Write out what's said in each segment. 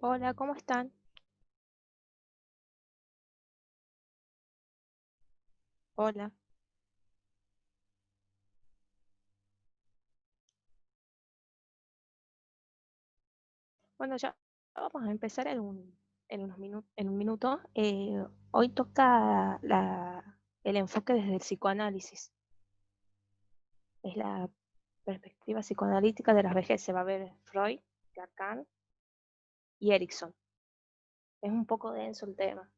Hola, ¿cómo están? Hola. Bueno, ya vamos a empezar en un minuto. Hoy toca el enfoque desde el psicoanálisis. Es la perspectiva psicoanalítica de las vejez. Se va a ver Freud, Lacan y Erickson. Es un poco denso el tema.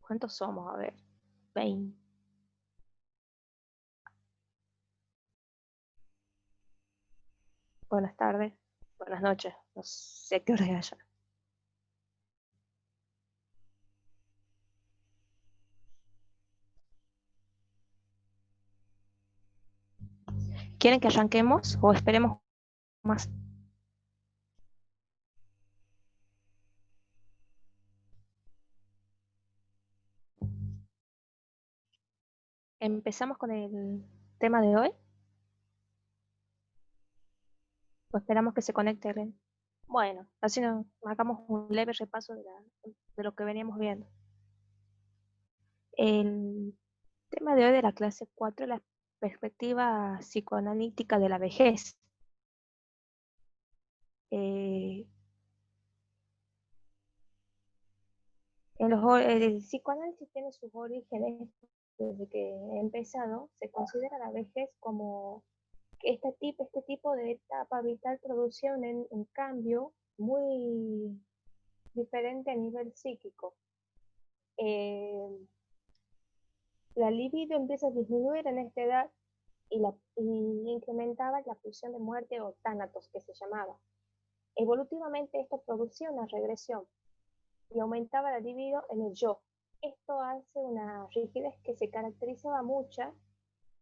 ¿Cuántos somos? A ver, 20. Buenas tardes, buenas noches. No sé qué hora es allá. ¿Quieren que arranquemos o esperemos más? ¿Empezamos con el tema de hoy o esperamos que se conecte alguien? Bueno, así nos hagamos un leve repaso de lo que veníamos viendo. El tema de hoy de la clase 4 es la perspectiva psicoanalítica de la vejez. Eh, el psicoanálisis tiene sus orígenes desde que he empezado. Se considera la vejez como que este tipo de etapa vital producía un cambio muy diferente a nivel psíquico. Eh, la libido empieza a disminuir en esta edad y incrementaba la pulsión de muerte o tánatos, que se llamaba. Evolutivamente esto producía una regresión y aumentaba la libido en el yo. Esto hace una rigidez que se caracterizaba mucho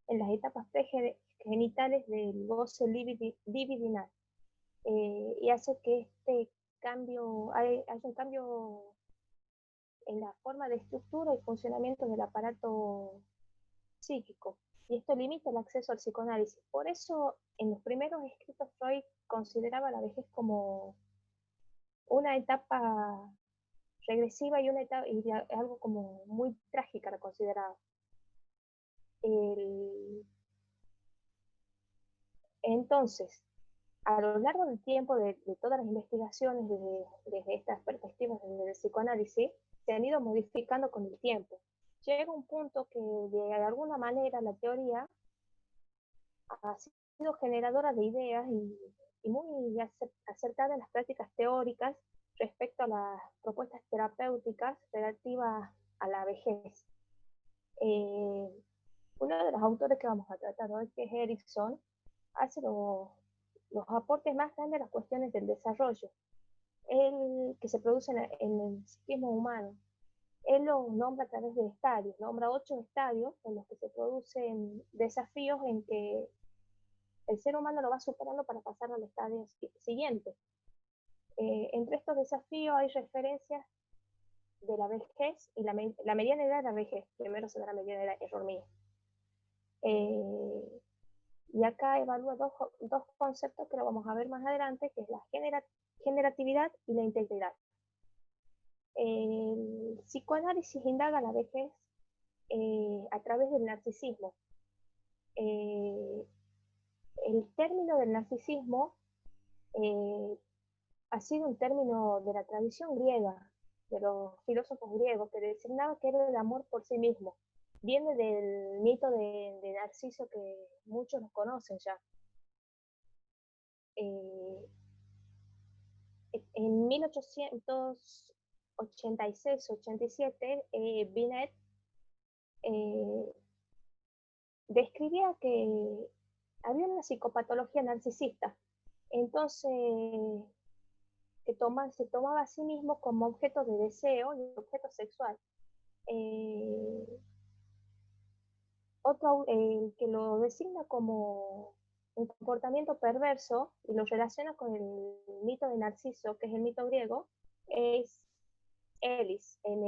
en las etapas pregenitales del goce libidinal, y hace que haya un cambio en la forma de estructura y funcionamiento del aparato psíquico, y esto limita el acceso al psicoanálisis. Por eso, en los primeros escritos, Freud consideraba la vejez como una etapa regresiva y, algo como muy trágica la consideraba. El, entonces, a lo largo del tiempo de todas las investigaciones desde estas perspectivas del psicoanálisis, se han ido modificando con el tiempo. Llega un punto que de alguna manera la teoría ha sido generadora de ideas y muy acertada en las prácticas teóricas respecto a las propuestas terapéuticas relativas a la vejez. Eh, Uno de los autores que vamos a tratar hoy, que es Erickson, hace los aportes más grandes a las cuestiones del desarrollo, que se produce en el psiquismo humano. Él lo nombra a través de estadios, nombra 8 estadios en los que se producen desafíos en que el ser humano lo va superando para pasar al estadio siguiente. Entre estos desafíos hay referencias de la vejez y la mediana edad de la vejez. Primero se da la mediana edad, error mío. Eh, y acá evalúa dos conceptos que lo vamos a ver más adelante, que es la generatividad y la integridad. El psicoanálisis indaga la vejez a través del narcisismo. Eh, el término del narcisismo eh, ha sido un término de la tradición griega, de los filósofos griegos, que designaba que era el amor por sí mismo. Viene del mito de Narciso, que muchos lo conocen ya. Eh, en 1886-87, Binet eh, describía que había una psicopatología narcisista. Entonces, se tomaba a sí mismo como objeto de deseo y objeto sexual. Eh, Otro que lo designa como un comportamiento perverso y lo relaciona con el mito de Narciso, que es el mito griego, es Elis en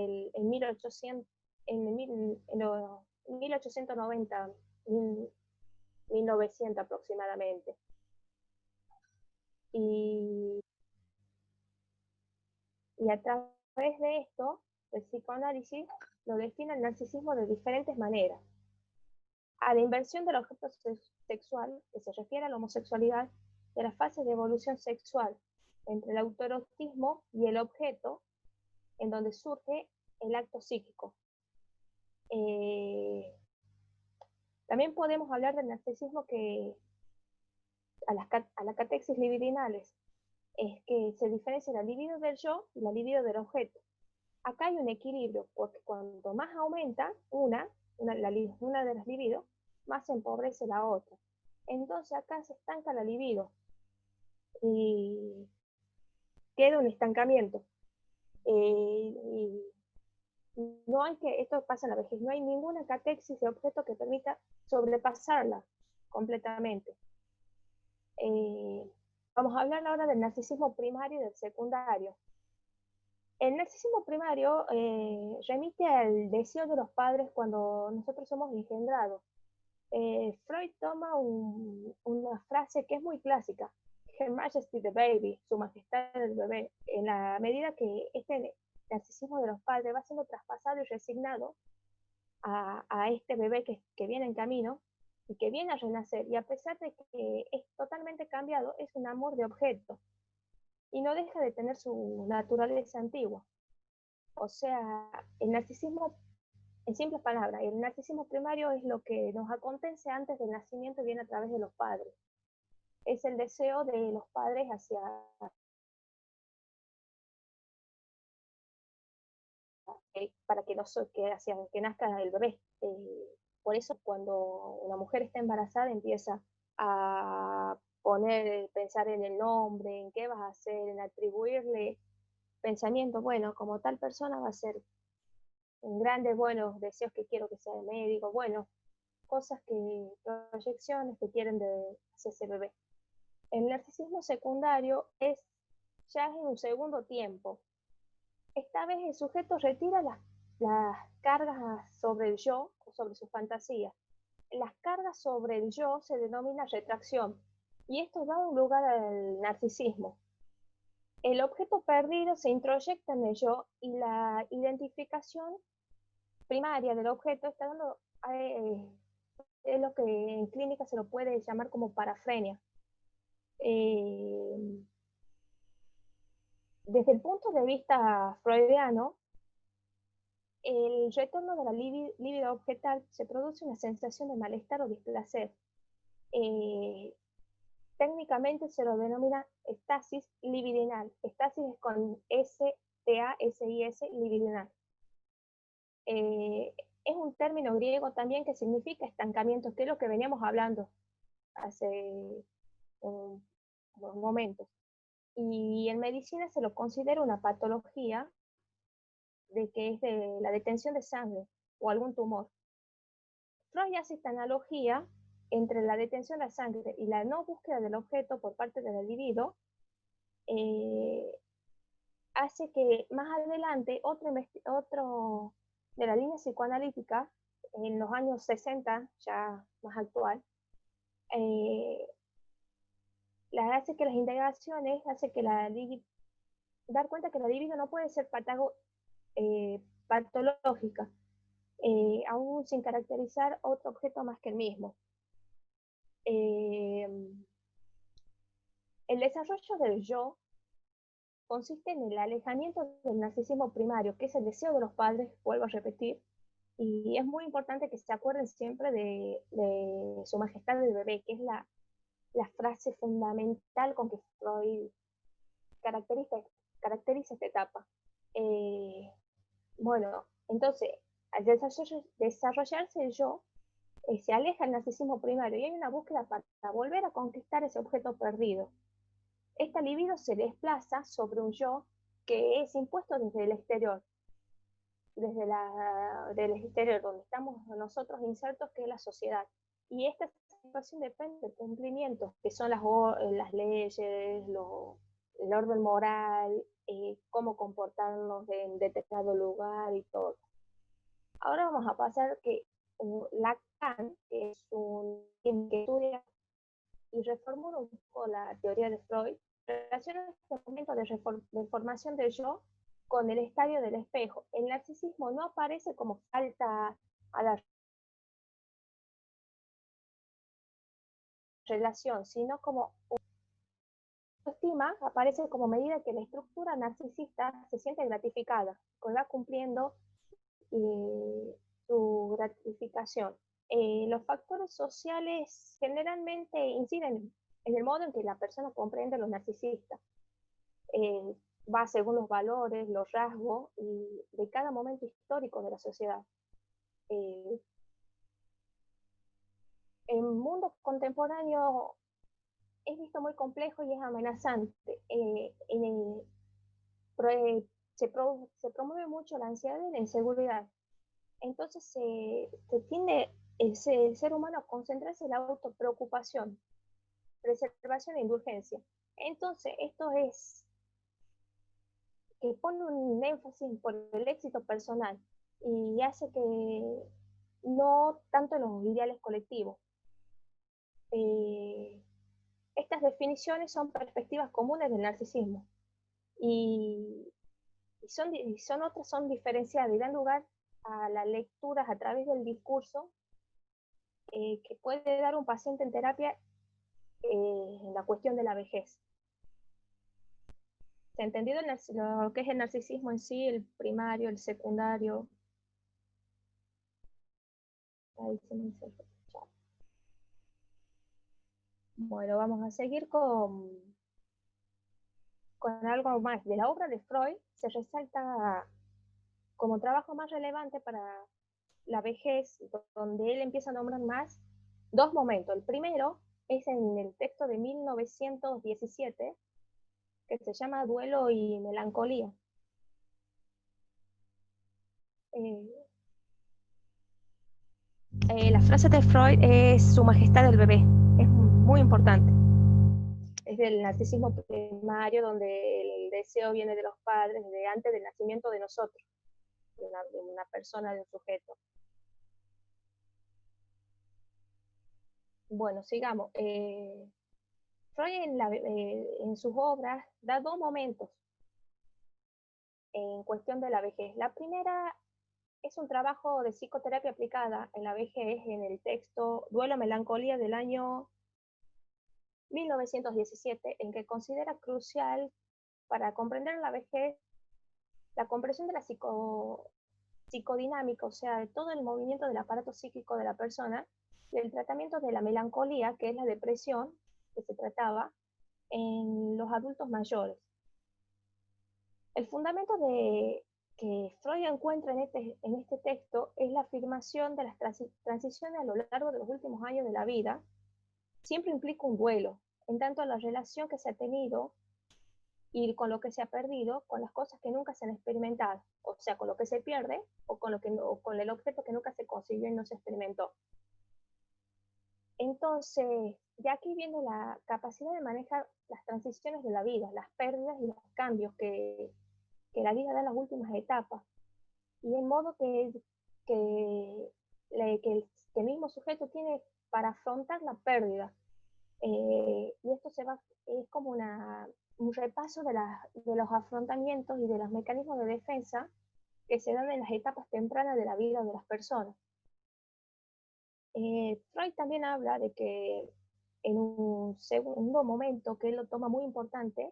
1800, en 1890, 1900 aproximadamente. Y a través de esto, el psicoanálisis lo define el narcisismo de diferentes maneras. A la inversión del objeto sexual, que se refiere a la homosexualidad, de las fases de evolución sexual entre el autoerotismo y el objeto, en donde surge el acto psíquico. También podemos hablar del narcisismo que a las catexis libidinales es que se diferencia la libido del yo y la libido del objeto. Acá hay un equilibrio, porque cuanto más aumenta una de las libidos, más se empobrece la otra. Entonces acá se estanca la libido y queda un estancamiento. Y no hay que, esto pasa en la vejez, no hay ninguna catexis de objeto que permita sobrepasarla completamente. Vamos a hablar ahora del narcisismo primario y del secundario. El narcisismo primario remite al deseo de los padres cuando nosotros somos engendrados. Freud toma una frase que es muy clásica, Her Majesty the Baby, su majestad el bebé, en la medida que este narcisismo de los padres va siendo traspasado y resignado a este bebé que viene en camino y que viene a renacer, y a pesar de que es totalmente cambiado, es un amor de objeto y no deja de tener su naturaleza antigua. O sea, el narcisismo, en simples palabras, el narcisismo primario es lo que nos acontece antes del nacimiento y viene a través de los padres. Es el deseo de los padres hacia para que nazca el bebé. Por eso cuando una mujer está embarazada empieza a pensar en el nombre, en qué vas a hacer, en atribuirle pensamientos, bueno, como tal persona va a ser en grandes, buenos deseos que quiero que sea médico, bueno, cosas proyecciones que quieren de ese bebé. El narcisismo secundario ya es en un segundo tiempo. Esta vez el sujeto retira las cargas sobre el yo o sobre su fantasía. Las cargas sobre el yo se denomina retracción y esto da un lugar al narcisismo. El objeto perdido se introyecta en el yo y la identificación primaria del objeto está dando, es lo que en clínica se lo puede llamar como parafrenia. Desde el punto de vista freudiano, el retorno de la libido objetal se produce una sensación de malestar o displacer. Técnicamente se lo denomina estasis libidinal. Estasis es con S-T-A-S-I-S, libidinal. Es un término griego también que significa estancamiento, que es lo que veníamos hablando hace unos momentos. Y en medicina se lo considera una patología de que es de la detención de sangre o algún tumor. Freud hace esta analogía entre la detención de la sangre y la no búsqueda del objeto por parte del libido, hace que más adelante otro de la línea psicoanalítica, en los años 60, ya más actual, hace que las indagaciones, hace que dar cuenta que la libido no puede ser patológica, aún sin caracterizar otro objeto más que el mismo. El desarrollo del yo consiste en el alejamiento del narcisismo primario, que es el deseo de los padres, vuelvo a repetir, y es muy importante que se acuerden siempre de su majestad del bebé, que es la frase fundamental con que Freud caracteriza esta etapa. Bueno, entonces, al desarrollarse el yo, se aleja el narcisismo primario y hay una búsqueda para volver a conquistar ese objeto perdido. Esta libido se desplaza sobre un yo que es impuesto desde el exterior, del exterior, donde estamos nosotros insertos, que es la sociedad. Y esta situación depende del cumplimiento, que son las leyes, el orden moral, cómo comportarnos en determinado lugar y todo. Ahora vamos a pasar que Lacan, que es un que estudia y reformula un poco la teoría de Freud, relaciona este momento de formación del yo con el estadio del espejo. El narcisismo no aparece como falta a la relación, sino como autoestima aparece como medida que la estructura narcisista se siente gratificada, que va cumpliendo su gratificación. Los factores sociales generalmente inciden en el modo en que la persona comprende a los narcisistas. Eh, Va según los valores, los rasgos y de cada momento histórico de la sociedad. Eh, el mundo contemporáneo es visto muy complejo y es amenazante. Se promueve mucho la ansiedad y la inseguridad. Entonces se tiende el ser humano a concentrarse en la autopreocupación, preservación e indulgencia. Entonces, esto es que pone un énfasis por el éxito personal y hace que no tanto en los ideales colectivos. Eh, Estas definiciones son perspectivas comunes del narcisismo y, son diferenciadas y dan lugar a las lecturas a través del discurso que puede dar un paciente en terapia en la cuestión de la vejez. ¿Se ha entendido lo que es el narcisismo en sí, el primario, el secundario? Ahí se me hizo el chat. Bueno, vamos a seguir con algo más. De la obra de Freud se resalta como trabajo más relevante para la vejez, donde él empieza a nombrar más dos momentos. El primero es en el texto de 1917, que se llama Duelo y Melancolía. Eh, la frase de Freud es Su Majestad el bebé. Es muy importante. Es del narcisismo primario, donde el deseo viene de los padres, de antes del nacimiento de nosotros, de una persona, de un sujeto. Bueno, sigamos. Freud en sus obras da dos momentos en cuestión de la vejez. La primera es un trabajo de psicoterapia aplicada en la vejez en el texto Duelo Melancolía del año 1917, en que considera crucial para comprender la vejez la comprensión de la psicodinámica, o sea, de todo el movimiento del aparato psíquico de la persona, y el tratamiento de la melancolía, que es la depresión que se trataba en los adultos mayores. El fundamento que Freud encuentra en este texto es la afirmación de las transiciones a lo largo de los últimos años de la vida. Siempre implica un duelo, en tanto la relación que se ha tenido y con lo que se ha perdido, con las cosas que nunca se han experimentado, o sea, con lo que se pierde o con el objeto que nunca se consiguió y no se experimentó. Entonces, ya aquí viene la capacidad de manejar las transiciones de la vida, las pérdidas y los cambios que la vida da en las últimas etapas, y el modo que, que el mismo sujeto tiene para afrontar la pérdida. Y esto es como un repaso de los afrontamientos y de los mecanismos de defensa que se dan en las etapas tempranas de la vida de las personas. Freud también habla de que en un segundo momento, que él lo toma muy importante,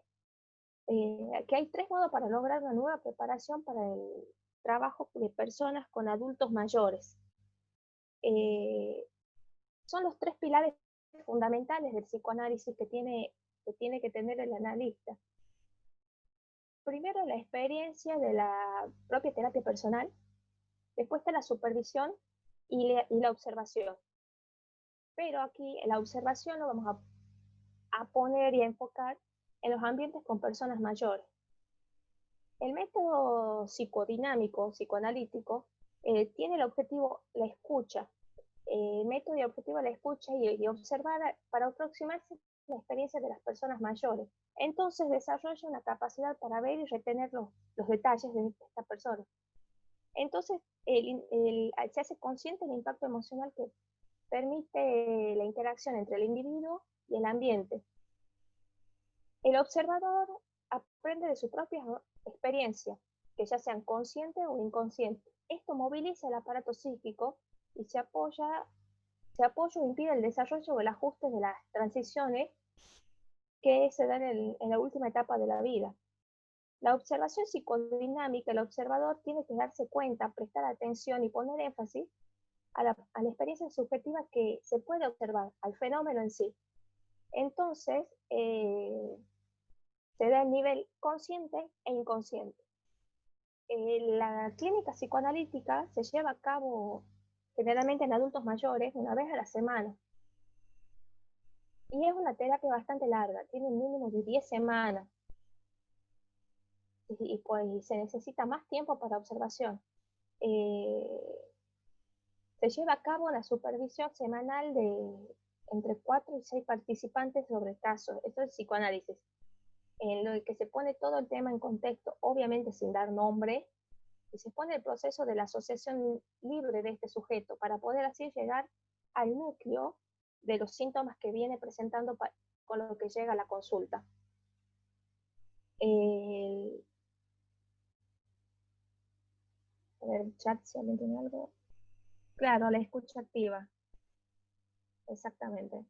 que hay tres modos para lograr una nueva preparación para el trabajo de personas con adultos mayores. Eh, Son los tres pilares fundamentales del psicoanálisis que tiene que tener el analista. Primero, la experiencia de la propia terapia personal, después está la supervisión y la observación. Pero aquí la observación lo vamos a poner y a enfocar en los ambientes con personas mayores. El método psicodinámico, psicoanalítico, tiene el objetivo la escucha, el método y objetivo la escucha y observar para aproximarse a la experiencia de las personas mayores. Entonces desarrolla una capacidad para ver y retener los detalles de esta persona. Entonces, se hace consciente el impacto emocional que permite la interacción entre el individuo y el ambiente. El observador aprende de sus propias experiencias, que ya sean conscientes o inconscientes. Esto moviliza el aparato psíquico y se apoya o impide el desarrollo o el ajuste de las transiciones que se dan en la última etapa de la vida. La observación psicodinámica, el observador tiene que darse cuenta, prestar atención y poner énfasis a la experiencia subjetiva que se puede observar, al fenómeno en sí. Entonces, se da el nivel consciente e inconsciente. La clínica psicoanalítica se lleva a cabo generalmente en adultos mayores una vez a la semana. Y es una terapia bastante larga, tiene un mínimo de 10 semanas. Y pues se necesita más tiempo para observación. Se lleva a cabo la supervisión semanal de entre 4 y 6 participantes sobre casos. Esto es psicoanálisis, en lo que se pone todo el tema en contexto, obviamente sin dar nombre, y se pone el proceso de la asociación libre de este sujeto para poder así llegar al núcleo de los síntomas que viene presentando con lo que llega a la consulta. A ver, el chat, si alguien tiene algo. Claro, la escucha activa, exactamente.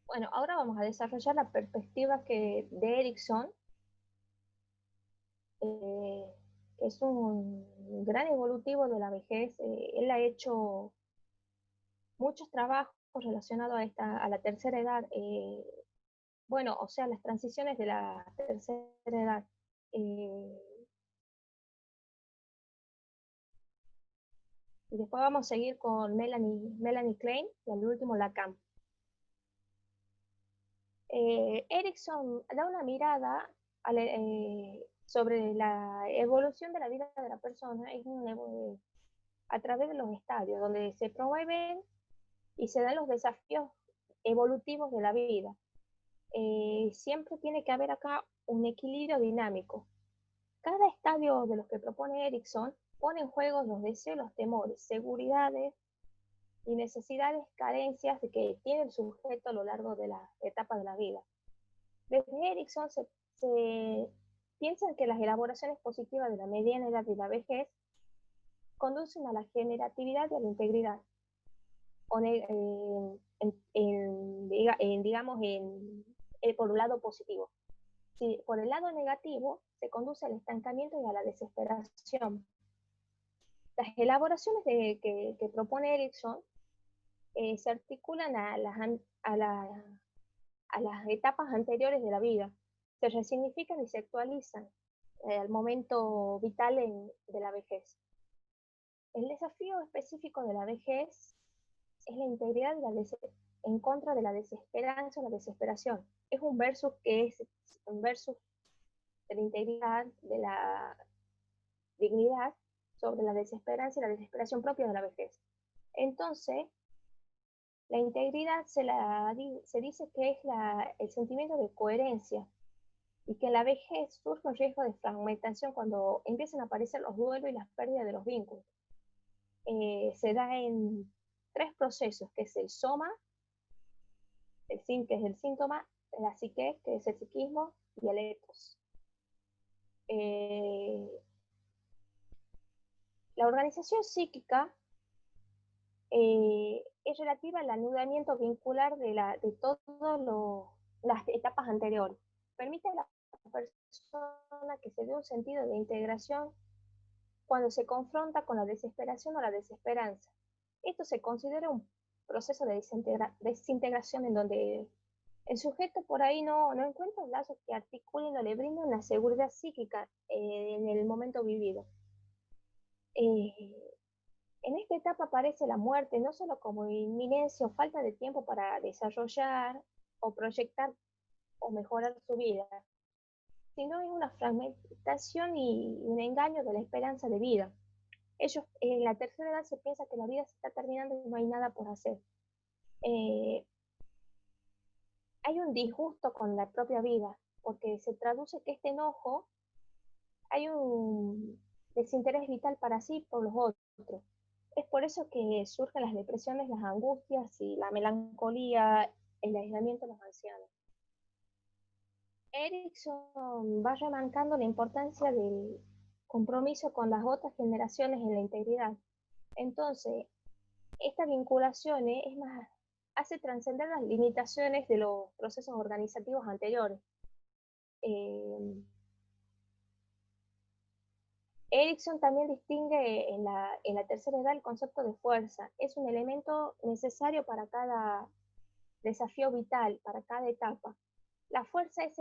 Bueno, ahora vamos a desarrollar la perspectiva de Erickson, que es un gran evolutivo de la vejez. Él ha hecho muchos trabajos relacionados a la tercera edad. Bueno, o sea, las transiciones de la tercera edad. Eh, y después vamos a seguir con Melanie Klein y al último Lacan. Erickson da una mirada sobre la evolución de la vida de la persona a través de los estadios, donde se promueven y se dan los desafíos evolutivos de la vida. Siempre tiene que haber acá un equilibrio dinámico. Cada estadio de los que propone Erickson pone en juego los deseos, los temores, seguridades y necesidades, carencias de que tiene el sujeto a lo largo de la etapa de la vida. Desde Erickson se piensa que las elaboraciones positivas de la mediana edad y la vejez conducen a la generatividad y a la integridad, digamos, por un lado positivo. Si por el lado negativo se conduce al estancamiento y a la desesperación. Las elaboraciones que propone Erickson se articulan a las etapas anteriores de la vida, se resignifican y se actualizan al momento vital de la vejez. El desafío específico de la vejez es la integridad en contra de la desesperanza o la desesperación. Es un versus que es un versus de la integridad, de la dignidad, sobre la desesperanza y la desesperación propia de la vejez. Entonces, la integridad se dice que es el sentimiento de coherencia y que en la vejez surge un riesgo de fragmentación cuando empiezan a aparecer los duelos y las pérdidas de los vínculos. Se da en 3 procesos, que es el soma, que es el síntoma, la psique, que es el psiquismo, y el ethos. La organización psíquica es relativa al anudamiento vincular de todas las etapas anteriores. Permite a la persona que se dé un sentido de integración cuando se confronta con la desesperación o la desesperanza. Esto se considera un proceso de desintegración en donde el sujeto por ahí no encuentra un lazo que articulen o le brinden una seguridad psíquica en el momento vivido. En esta etapa aparece la muerte no solo como inminencia o falta de tiempo para desarrollar o proyectar o mejorar su vida, sino es una fragmentación y un engaño de la esperanza de vida. En la tercera edad se piensa que la vida se está terminando y no hay nada por hacer. Hay un disgusto con la propia vida, porque se traduce que este enojo hay un desinterés vital para sí por los otros. Es por eso que surgen las depresiones, las angustias y la melancolía, el aislamiento de los ancianos. Erickson va remarcando la importancia del compromiso con las otras generaciones en la integridad. Entonces, esta vinculación es más, hace trascender las limitaciones de los procesos organizativos anteriores. Eh, Erickson también distingue en la tercera edad el concepto de fuerza. Es un elemento necesario para cada desafío vital, para cada etapa. La fuerza es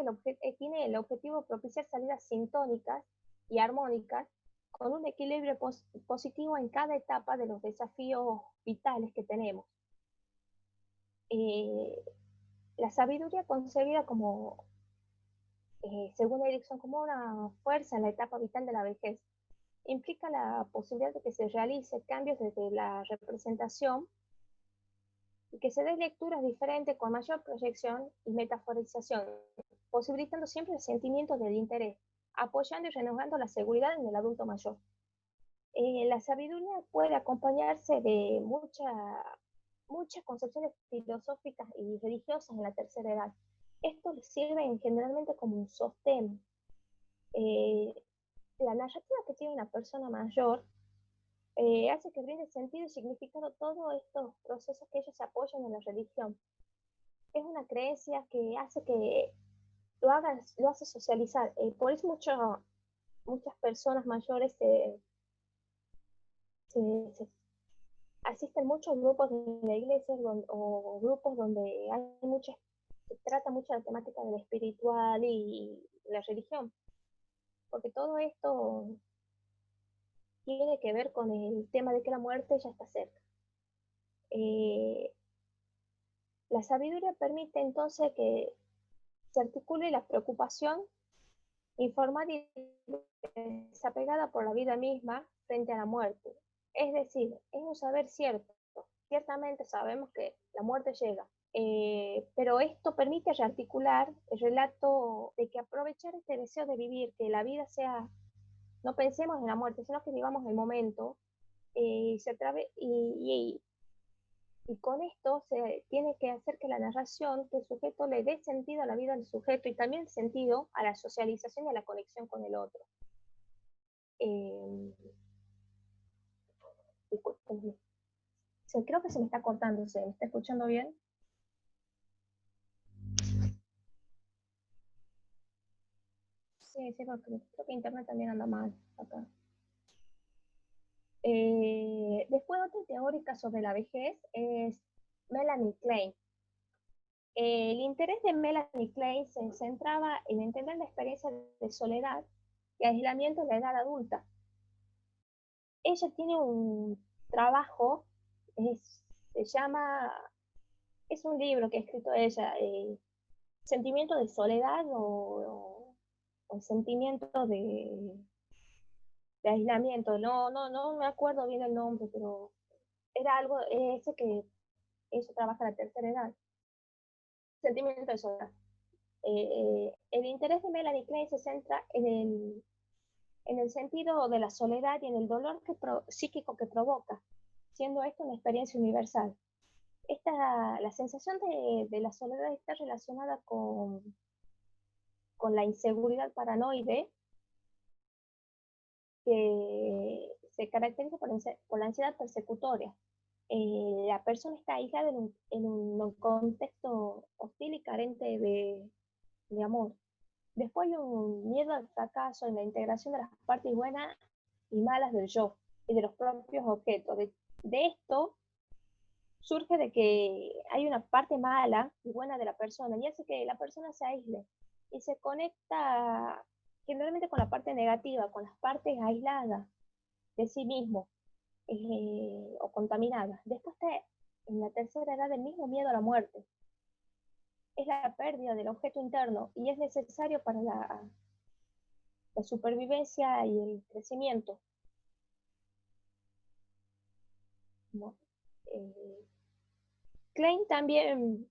tiene el objetivo de propiciar salidas sintónicas y armónicas con un equilibrio positivo en cada etapa de los desafíos vitales que tenemos. Eh, la sabiduría concebida como, según Erickson, como una fuerza en la etapa vital de la vejez, implica la posibilidad de que se realicen cambios desde la representación y que se den lecturas diferentes con mayor proyección y metaforización, posibilitando siempre el sentimiento del interés, apoyando y renovando la seguridad en el adulto mayor. La sabiduría puede acompañarse de muchas concepciones filosóficas y religiosas en la tercera edad. Esto sirve generalmente como un sostén. Eh, la narrativa que tiene una persona mayor hace que brinde sentido y significado a todos estos procesos que ellos se apoyan en la religión. Es una creencia que hace que lo hace socializar. Por eso muchas personas mayores se asisten muchos grupos de la iglesia o grupos donde se trata mucho la temática de lo espiritual y la religión, porque todo esto tiene que ver con el tema de que la muerte ya está cerca. Eh, la sabiduría permite entonces que se articule la preocupación informada y desapegada por la vida misma frente a la muerte. Es decir, es un saber cierto. Ciertamente sabemos que la muerte llega, pero esto permite rearticular el relato de que aprovechar este deseo de vivir, que la vida sea, no pensemos en la muerte, sino que vivamos el momento, y con esto se tiene que hacer que la narración, que el sujeto le dé sentido a la vida del sujeto y también sentido a la socialización y a la conexión con el otro. Eh, Creo que se me está cortando, ¿se me está escuchando bien? Sí, sí, porque creo que internet también anda mal acá. Después otra teórica sobre la vejez es Melanie Klein. El interés de Melanie Klein se centraba en entender la experiencia de soledad y aislamiento en la edad adulta. Ella tiene un trabajo, se llama, es un libro que ha escrito ella, Sentimiento de soledad o sentimiento de aislamiento. No me acuerdo bien el nombre, pero era algo ese que ella trabaja en la tercera edad. Sentimiento de soledad. El interés de Melanie Klein se centra en el sentido de la soledad y en el dolor psíquico que provoca, siendo esto una experiencia universal. La sensación de la soledad está relacionada con la inseguridad paranoide que se caracteriza por la ansiedad persecutoria. La persona está aislada en un contexto hostil y carente de amor. Después hay un miedo al fracaso en la integración de las partes buenas y malas del yo y de los propios objetos. De esto surge de que hay una parte mala y buena de la persona y hace que la persona se aísle y se conecta generalmente con la parte negativa, con las partes aisladas de sí mismo o contaminadas. Después está en la tercera edad el mismo miedo a la muerte. Es la pérdida del objeto interno y es necesario para la supervivencia y el crecimiento, ¿no? Eh, Klein también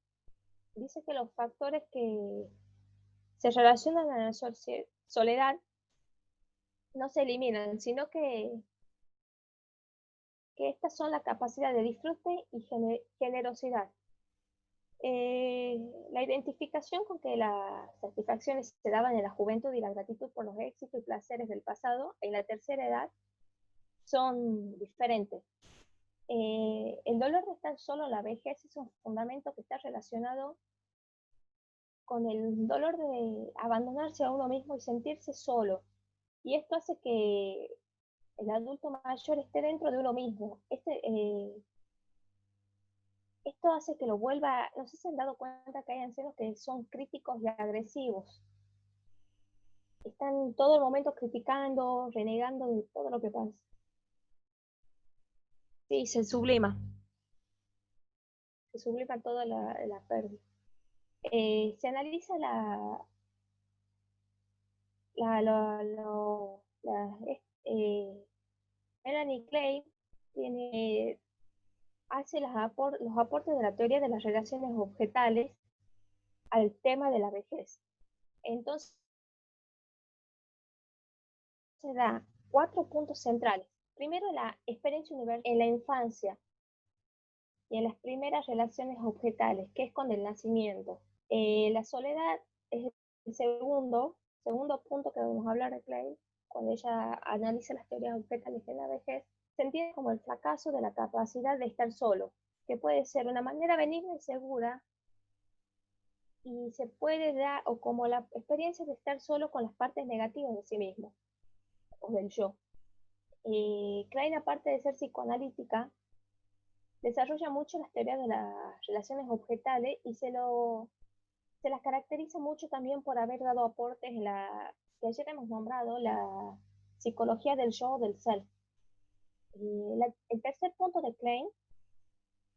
dice que los factores que se relacionan a la soledad no se eliminan, sino que estas son la capacidad de disfrute y generosidad. La identificación con que las satisfacciones se daban en la juventud y la gratitud por los éxitos y placeres del pasado en la tercera edad son diferentes. El dolor de estar solo en la vejez es un fundamento que está relacionado con el dolor de abandonarse a uno mismo y sentirse solo. Y esto hace que el adulto mayor esté dentro de uno mismo. Esto hace que lo vuelva, no sé si se han dado cuenta que hay ancianos que son críticos y agresivos. Están todo el momento criticando, renegando de todo lo que pasa. Sí, se sublima toda la pérdida. Se analiza la, la, lo- la- eh, Melanie Klein tiene, hace los aportes de la teoría de las relaciones objetales al tema de la vejez. Entonces, se da 4 puntos centrales. Primero, la experiencia universal en la infancia y en las primeras relaciones objetales, que es con el nacimiento. La soledad es el segundo punto que vamos a hablar de Klein, cuando ella analiza las teorías objetales de la vejez, se entiende como el fracaso de la capacidad de estar solo, que puede ser una manera benigna y segura, y se puede dar, o como la experiencia de estar solo con las partes negativas de sí mismo, o del yo. Klein, aparte de ser psicoanalítica, desarrolla mucho las teorías de las relaciones objetales y se las caracteriza mucho también por haber dado aportes en la que ayer hemos nombrado, la psicología del yo, del self. El tercer punto de Klein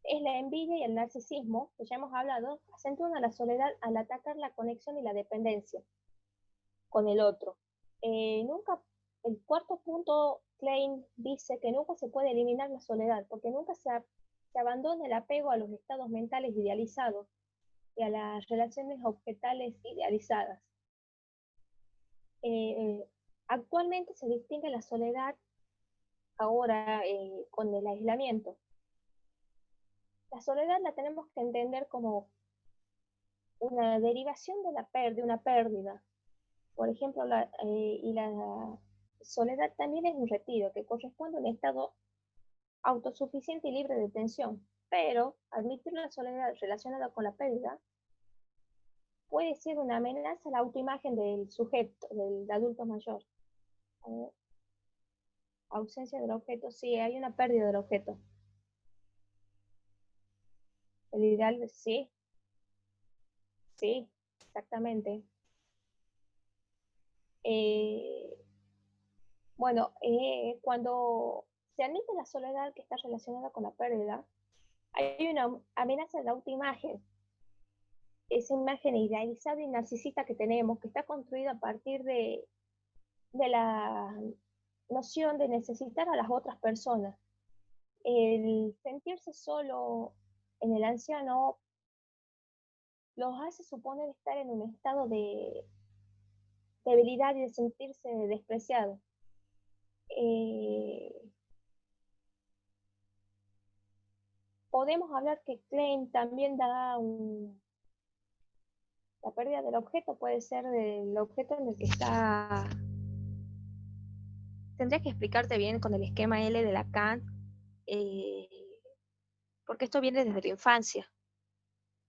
es la envidia y el narcisismo, que ya hemos hablado, acentúan a la soledad al atacar la conexión y la dependencia con el otro. Nunca, el cuarto punto, Klein dice que nunca se puede eliminar la soledad, porque nunca se abandona el apego a los estados mentales idealizados y a las relaciones objetales idealizadas. Eh, Actualmente se distingue la soledad ahora con el aislamiento. La soledad la tenemos que entender como una derivación de una pérdida. Por ejemplo, y la soledad también es un retiro que corresponde a un estado autosuficiente y libre de tensión. Pero admitir la soledad relacionada con la pérdida puede ser una amenaza a la autoimagen del sujeto, del adulto mayor. Ausencia del objeto, sí, hay una pérdida del objeto. El ideal, sí, sí, exactamente. Eh, bueno, cuando se admite la soledad que está relacionada con la pérdida, hay una amenaza de la autoimagen, esa imagen idealizada y narcisista que tenemos, que está construida a partir de la noción de necesitar a las otras personas. El sentirse solo en el anciano los hace suponer estar en un estado de debilidad y de sentirse despreciado. Eh, Podemos hablar que Klein también la pérdida del objeto puede ser del objeto en el que está. Tendría que explicarte bien con el esquema L de Lacan, eh, porque esto viene desde la infancia,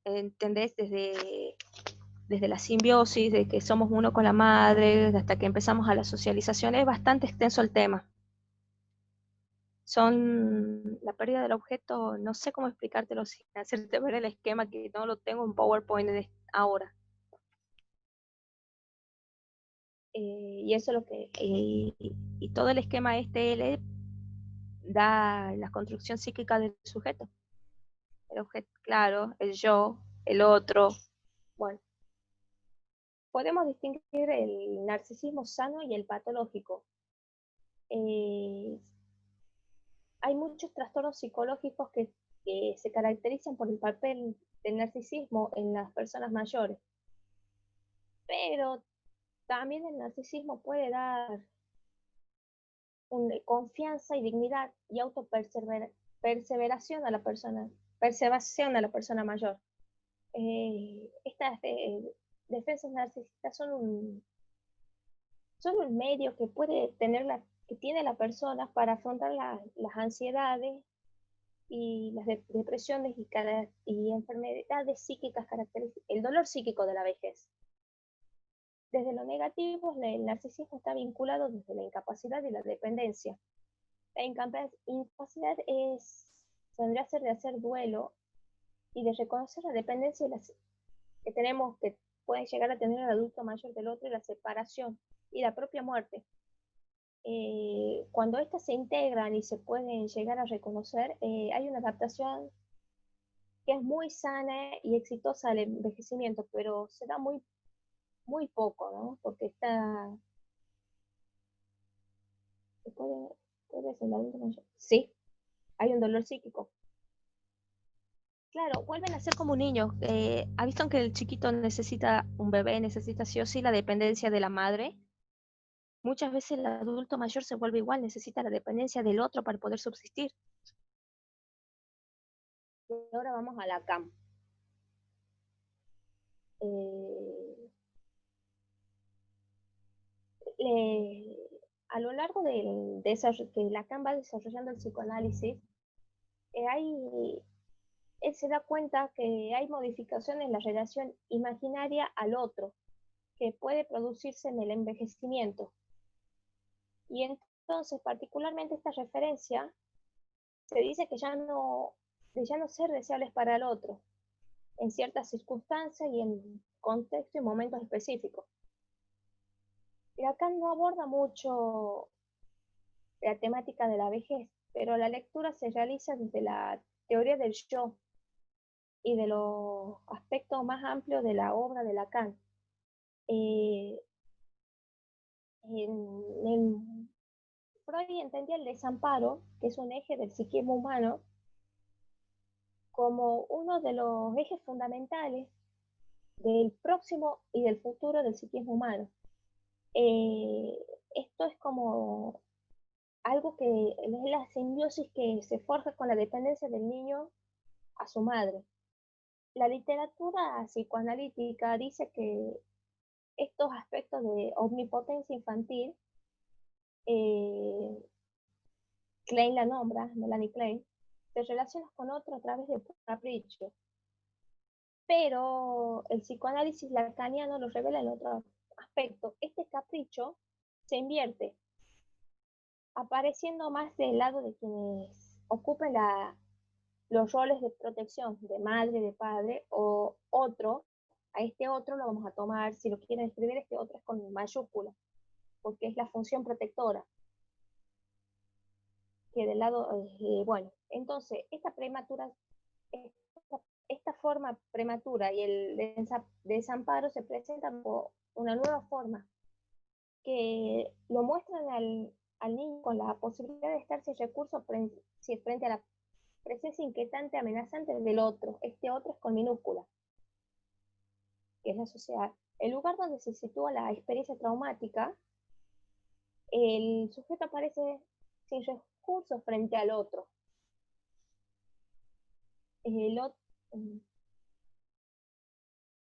¿entendés? Desde la simbiosis, de que somos uno con la madre, hasta que empezamos a la socialización, es bastante extenso el tema. Son la pérdida del objeto, no sé cómo explicártelo sin hacerte ver el esquema, que no lo tengo en PowerPoint ahora. Y eso es lo que, y todo el esquema este L da la construcción psíquica del sujeto. El objeto, claro, el yo, el otro. Bueno, podemos distinguir el narcisismo sano y el patológico. Eh, Hay muchos trastornos psicológicos que se caracterizan por el papel del narcisismo en las personas mayores, pero también el narcisismo puede dar confianza y dignidad y perseveración a la perseveración a la persona mayor. Estas defensas narcisistas son un medio que puede tener que tiene la persona para afrontar las ansiedades y las depresiones y enfermedades psíquicas características, el dolor psíquico de la vejez. Desde lo negativo, el narcisismo está vinculado desde la incapacidad y la dependencia. La incapacidad tendría que ser de hacer duelo y de reconocer la dependencia que tenemos, que puede llegar a tener el adulto mayor del otro, y la separación y la propia muerte. Cuando estas se integran y se pueden llegar a reconocer, hay una adaptación que es muy sana y exitosa al envejecimiento, pero se da muy poco, ¿no? Porque puede, puede ser el adulto mayor. Sí, hay un dolor psíquico. Claro, vuelven a ser como un niño. ¿Ha visto que el chiquito necesita, un bebé necesita sí o sí la dependencia de la madre? Muchas veces el adulto mayor se vuelve igual, necesita la dependencia del otro para poder subsistir. Y ahora vamos a la CAM. Eh, a lo largo que Lacan va desarrollando el psicoanálisis, él se da cuenta que hay modificaciones en la relación imaginaria al otro, que puede producirse en el envejecimiento. Y entonces, particularmente esta referencia, se dice que de ya no ser deseables para el otro, en ciertas circunstancias y en contextos y momentos específicos. Lacan no aborda mucho la temática de la vejez, pero la lectura se realiza desde la teoría del yo y de los aspectos más amplios de la obra de Lacan. Eh, Freud entendía el desamparo, que es un eje del psiquismo humano, como uno de los ejes fundamentales del próximo y del futuro del psiquismo humano. Eh, Esto es como algo que es la simbiosis que se forja con la dependencia del niño a su madre. La literatura psicoanalítica dice que estos aspectos de omnipotencia infantil, eh, Klein la nombra, Melanie Klein, se relaciona con otro a través de capricho. Pero el psicoanálisis lacaniano lo revela en otro aspecto. Este capricho se invierte, apareciendo más del lado de quienes ocupan los roles de protección, de madre, de padre, o otro. A este otro lo vamos a tomar, si lo quieren escribir, este otro es con mayúscula, porque es la función protectora, que del lado, bueno, entonces, esta forma prematura y el desamparo se presentan como una nueva forma que lo muestran al niño con la posibilidad de estar sin recursos frente a la presencia inquietante, amenazante del otro. Este otro es con minúscula, que es la sociedad. El lugar donde se sitúa la experiencia traumática, el sujeto aparece sin recursos frente al otro. El otro,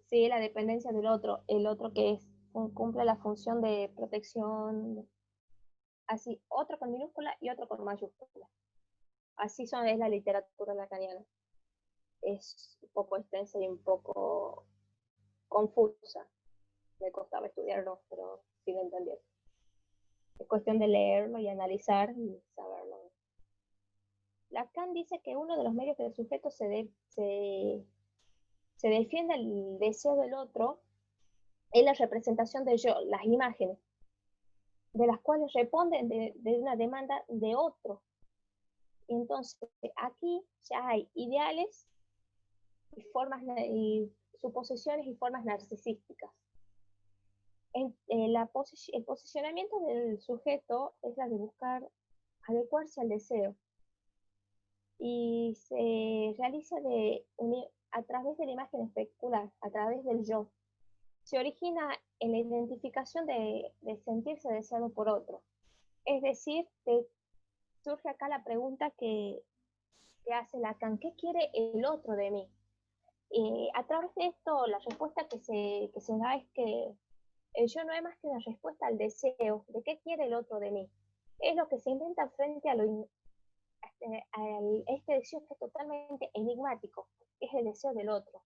sí, la dependencia del otro, el otro que cumple la función de protección, así, otro con minúscula y otro con mayúscula. Así es la literatura lacaniana. Es un poco extensa y un poco confusa. Me costaba estudiarlo, pero sí lo entendí. Es cuestión de leerlo y analizar y saberlo. Lacan dice que uno de los medios que el sujeto se defiende el deseo del otro es la representación de yo, las imágenes, de las cuales responden de una demanda de otro. Entonces, aquí ya hay ideales y formas y suposiciones y formas narcisísticas. El posicionamiento del sujeto es la de buscar adecuarse al deseo y se realiza a través de la imagen especular, a través del yo. Se origina en la identificación de sentirse deseado por otro. Es decir, surge acá la pregunta que hace Lacan, ¿qué quiere el otro de mí? A través de esto, la respuesta que se da es que el yo no es más que una respuesta al deseo de qué quiere el otro de mí. Es lo que se intenta frente a este deseo que es totalmente enigmático, que es el deseo del otro.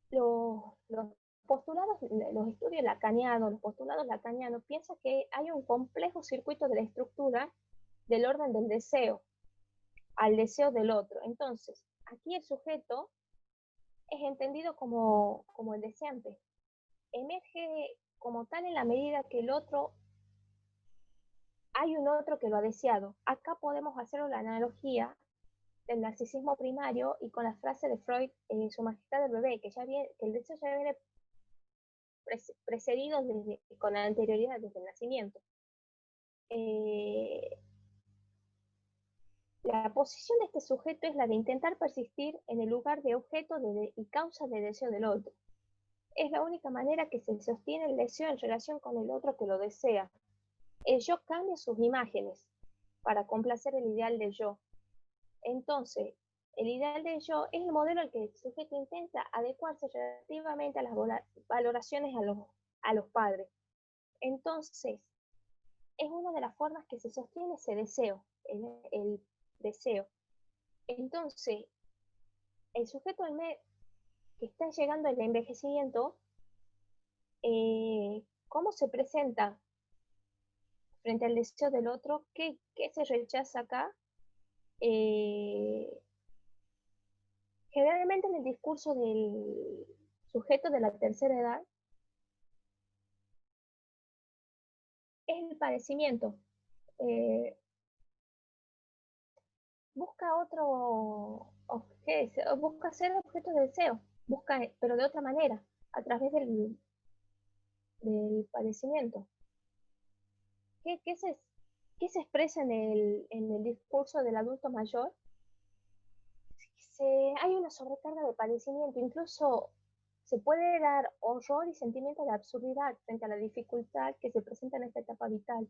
Los postulados, los estudios lacanianos, los postulados lacanianos piensan que hay un complejo circuito de la estructura del orden del deseo al deseo del otro. Entonces, aquí el sujeto es entendido como el deseante. Emerge como tal en la medida que el otro, hay un otro que lo ha deseado. Acá podemos hacer la analogía del narcisismo primario y con la frase de Freud, su majestad del bebé, que el deseo ya viene precedido con anterioridad desde el nacimiento. Eh, la posición de este sujeto es la de intentar persistir en el lugar de objeto y causa de deseo del otro. Es la única manera que se sostiene el deseo en relación con el otro que lo desea. El yo cambia sus imágenes para complacer el ideal del yo. Entonces, el ideal del yo es el modelo al que el sujeto intenta adecuarse relativamente a las valoraciones a los padres. Entonces, es una de las formas que se sostiene ese deseo, el deseo. Entonces, el sujeto que está llegando al envejecimiento, ¿cómo se presenta frente al deseo del otro? ¿Qué se rechaza acá? Eh, Generalmente en el discurso del sujeto de la tercera edad es el padecimiento. Eh, Busca otro objeto, busca ser objeto de deseo, busca, pero de otra manera, a través del padecimiento. ¿Qué, qué, se, ¿Qué se expresa en el discurso del adulto mayor? Hay una sobrecarga de padecimiento, incluso se puede dar horror y sentimiento de absurdidad frente a la dificultad que se presenta en esta etapa vital.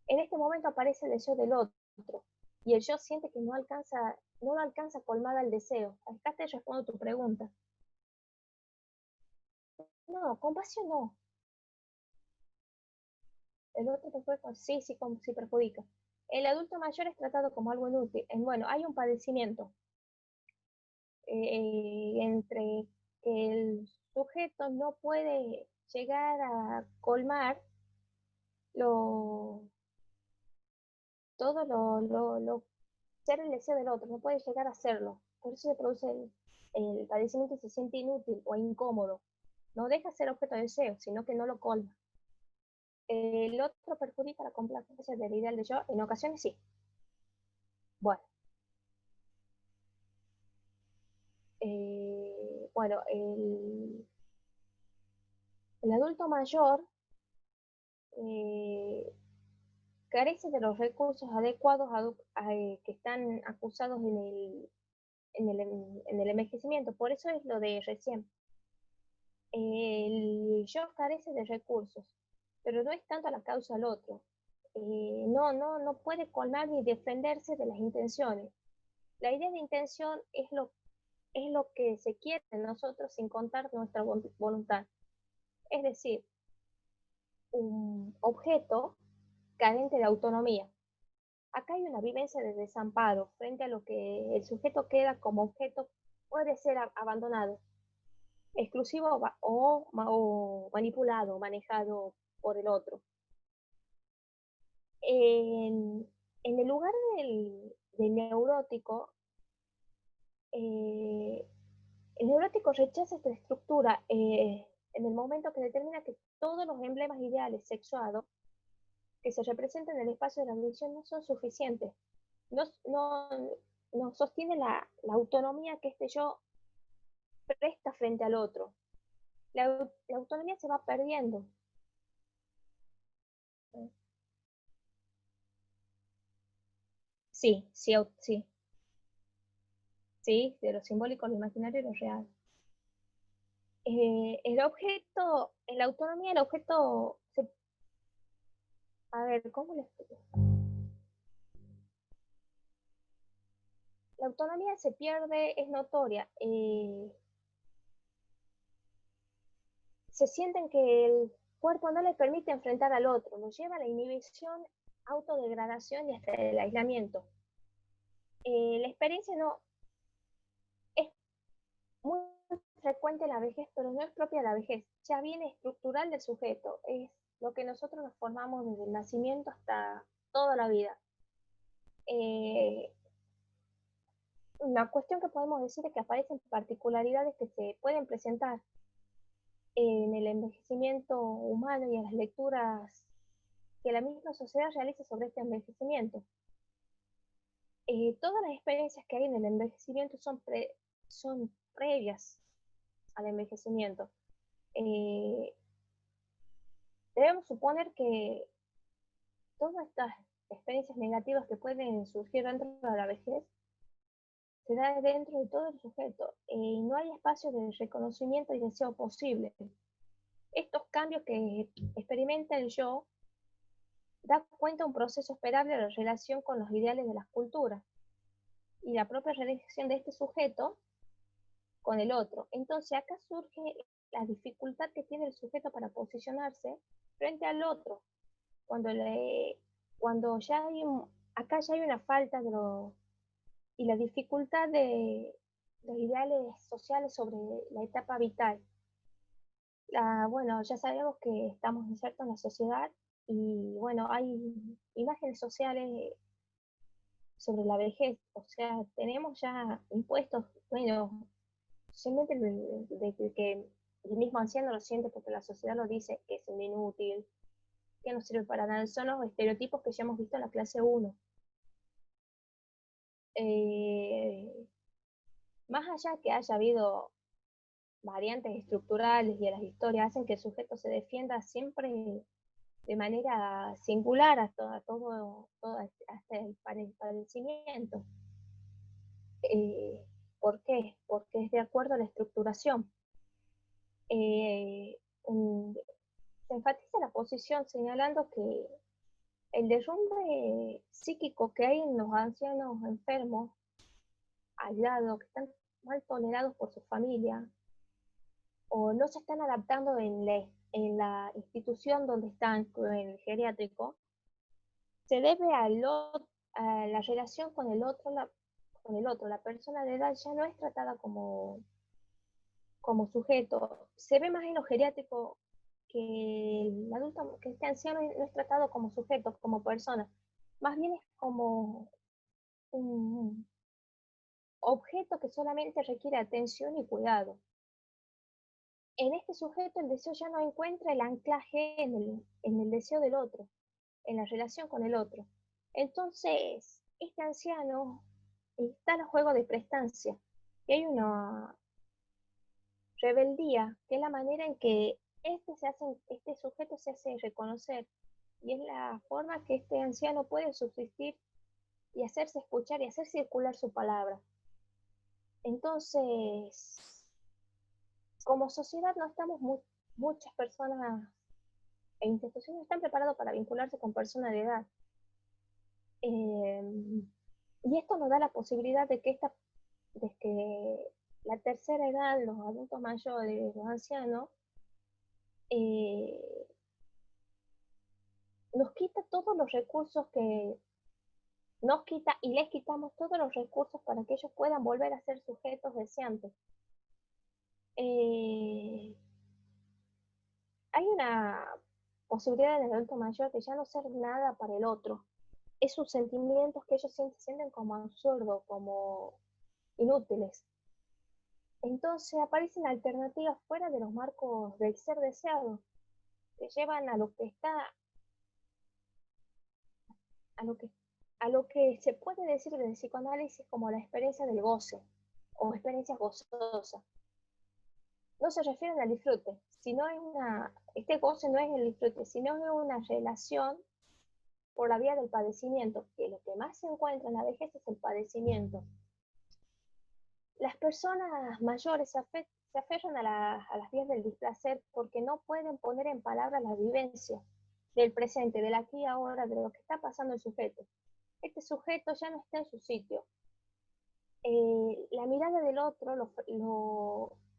En este momento aparece el deseo del otro y el yo siente que no lo alcanza a colmar al deseo. Acá te respondo tu pregunta. No, compasión no. El otro te puede, sí, sí, sí perjudica. El adulto mayor es tratado como algo inútil. Bueno, hay un padecimiento entre que el sujeto no puede llegar a colmar lo, todo ser el deseo del otro, no puede llegar a hacerlo. Por eso se produce el padecimiento y se siente inútil o incómodo. No deja de ser objeto de deseo, sino que no lo colma. El otro perjudica la complacencia del ideal de yo, en ocasiones sí. Bueno, bueno, el adulto mayor eh, carece de los recursos adecuados que están acusados en el envejecimiento. Por eso es lo de recién. El yo carece de recursos, pero no es tanto la causa al otro. No puede colmar ni defenderse de las intenciones. La idea de intención es lo que se quiere de nosotros sin contar nuestra voluntad. Es decir, un objeto carente de autonomía. Acá hay una vivencia de desamparo frente a lo que el sujeto queda como objeto puede ser abandonado, exclusivo o manipulado, manejado por el otro. En el lugar del neurótico, eh, el neurótico rechaza esta estructura en el momento que determina que todos los emblemas ideales sexuados que se representan en el espacio de la visión no son suficientes. No, no, no sostiene la autonomía que este yo presta frente al otro. La autonomía se va perdiendo. Sí, sí, sí, sí, de lo simbólico, lo imaginario y lo real. El objeto, en la autonomía, el objeto A ver, ¿cómo les explico? La autonomía se pierde, es notoria. Se sienten que el cuerpo no le permite enfrentar al otro, lo lleva a la inhibición, autodegradación y hasta el aislamiento. La experiencia no es muy frecuente en la vejez, pero no es propia de la vejez, ya viene estructural del sujeto, es lo que nosotros nos formamos desde el nacimiento hasta toda la vida. Eh, una cuestión que podemos decir es que aparecen particularidades que se pueden presentar en el envejecimiento humano y en las lecturas que la misma sociedad realiza sobre este envejecimiento. Todas las experiencias que hay en el envejecimiento son previas al envejecimiento. Eh, Debemos suponer que todas estas experiencias negativas que pueden surgir dentro de la vejez se da dentro de todo el sujeto y no hay espacio de reconocimiento y deseo posible. Estos cambios que experimenta el yo da cuenta de un proceso esperable de la relación con los ideales de las culturas y la propia relación de este sujeto con el otro. Entonces acá surge la dificultad que tiene el sujeto para posicionarse frente al otro, cuando, cuando ya hay acá ya hay una falta y la dificultad de los ideales sociales sobre la etapa vital. Bueno, ya sabemos que estamos insertos en la sociedad y bueno, hay imágenes sociales sobre la vejez, o sea, tenemos ya impuestos, bueno, simplemente de que el mismo anciano lo siente porque la sociedad lo dice, que es un inútil, que no sirve para nada, son los estereotipos que ya hemos visto en la clase 1. Eh, Más allá que haya habido variantes estructurales y de las historias, hacen que el sujeto se defienda siempre de manera singular hasta el padecimiento. Eh, ¿Por qué? Porque es de acuerdo a la estructuración. Eh, un, Se enfatiza la posición señalando que el derrumbe psíquico que hay en los ancianos enfermos, aislados, que están mal tolerados por su familia, o no se están adaptando en la institución donde están, en el geriátrico, se debe a la relación con el otro, con el otro. La persona de edad ya no es tratada como sujeto. Se ve más en lo geriátrico que el adulto, que este anciano no es tratado como sujeto, como persona. Más bien es como un objeto que solamente requiere atención y cuidado. En este sujeto el deseo ya no encuentra el anclaje en el deseo del otro, en la relación con el otro. Entonces, este anciano está en juego de prestancia y hay una rebeldía, que es la manera en que este sujeto se hace reconocer y es la forma que este anciano puede subsistir y hacerse escuchar y hacer circular su palabra. Entonces, como sociedad no estamos muchas personas e instituciones están preparadas para vincularse con personas de edad. Y esto nos da la posibilidad de que la tercera edad, los adultos mayores, los ancianos, eh, nos quita todos los recursos que nos quita y les quitamos todos los recursos para que ellos puedan volver a ser sujetos deseantes. Eh, Hay una posibilidad en el adulto mayor de ya no ser nada para el otro. Esos sentimientos que ellos sienten como absurdos, como inútiles. Entonces aparecen alternativas fuera de los marcos del ser deseado, que llevan a lo que está, a lo que, a lo que se puede decir del psicoanálisis como la experiencia del goce o experiencia gozosa. No se refieren al disfrute, sino es este goce no es el disfrute, sino es una relación por la vía del padecimiento, que lo que más se encuentra en la vejez es el padecimiento. Las personas mayores se aferran a las vías del displacer porque no pueden poner en palabras la vivencia. del presente, del aquí y ahora, de lo que está pasando el sujeto. Este sujeto ya no está en su sitio. La mirada del otro,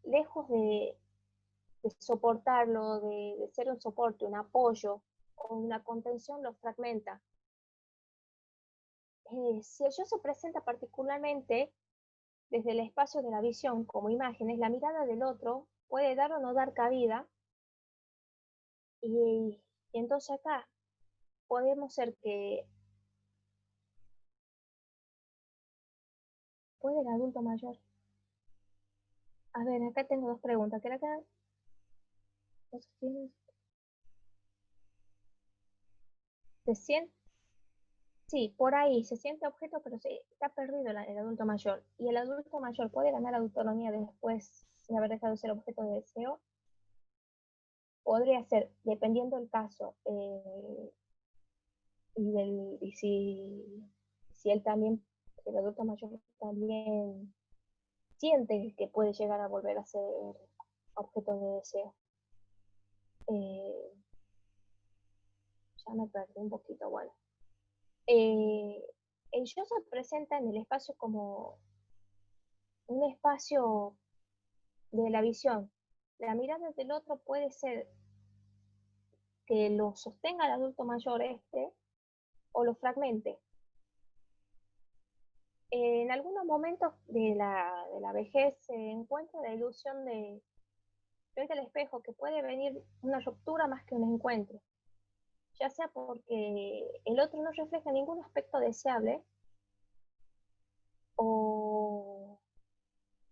lejos de soportarlo, de ser un soporte, un apoyo o una contención, lo fragmenta. Si el yo se presenta particularmente desde el espacio de la visión como imágenes, la mirada del otro puede dar o no dar cabida, y entonces acá podemos ser que puede el adulto mayor. A ver, acá tengo dos preguntas. ¿Qué era acá? ¿Se siente? Sí, por ahí se siente objeto, pero está perdido el adulto mayor. Y el adulto mayor puede ganar autonomía después de haber dejado de ser objeto de deseo. Podría ser, dependiendo del caso, y si él también, el adulto mayor también siente que puede llegar a volver a ser objeto de deseo. Eh, ya me perdí un poquito, bueno. El yo se presenta en el espacio como un espacio de la visión. La mirada del otro puede ser que lo sostenga el adulto mayor o lo fragmente. En algunos momentos de la vejez se encuentra la ilusión de frente al espejo, que puede venir una ruptura más que un encuentro, ya sea porque el otro no refleja ningún aspecto deseable, o,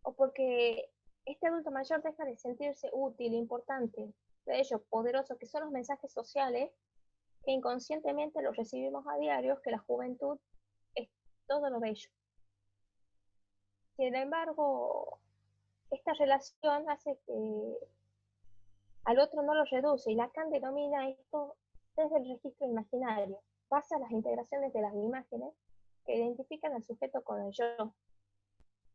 o porque este adulto mayor deja de sentirse útil, importante, de ello, poderoso, que son los mensajes sociales que inconscientemente los recibimos a diario, que la juventud es todo lo bello. Sin embargo, esta relación hace que al otro no lo reduce, y Lacan denomina esto desde el registro imaginario. Basa las integraciones de las imágenes que identifican al sujeto con el yo.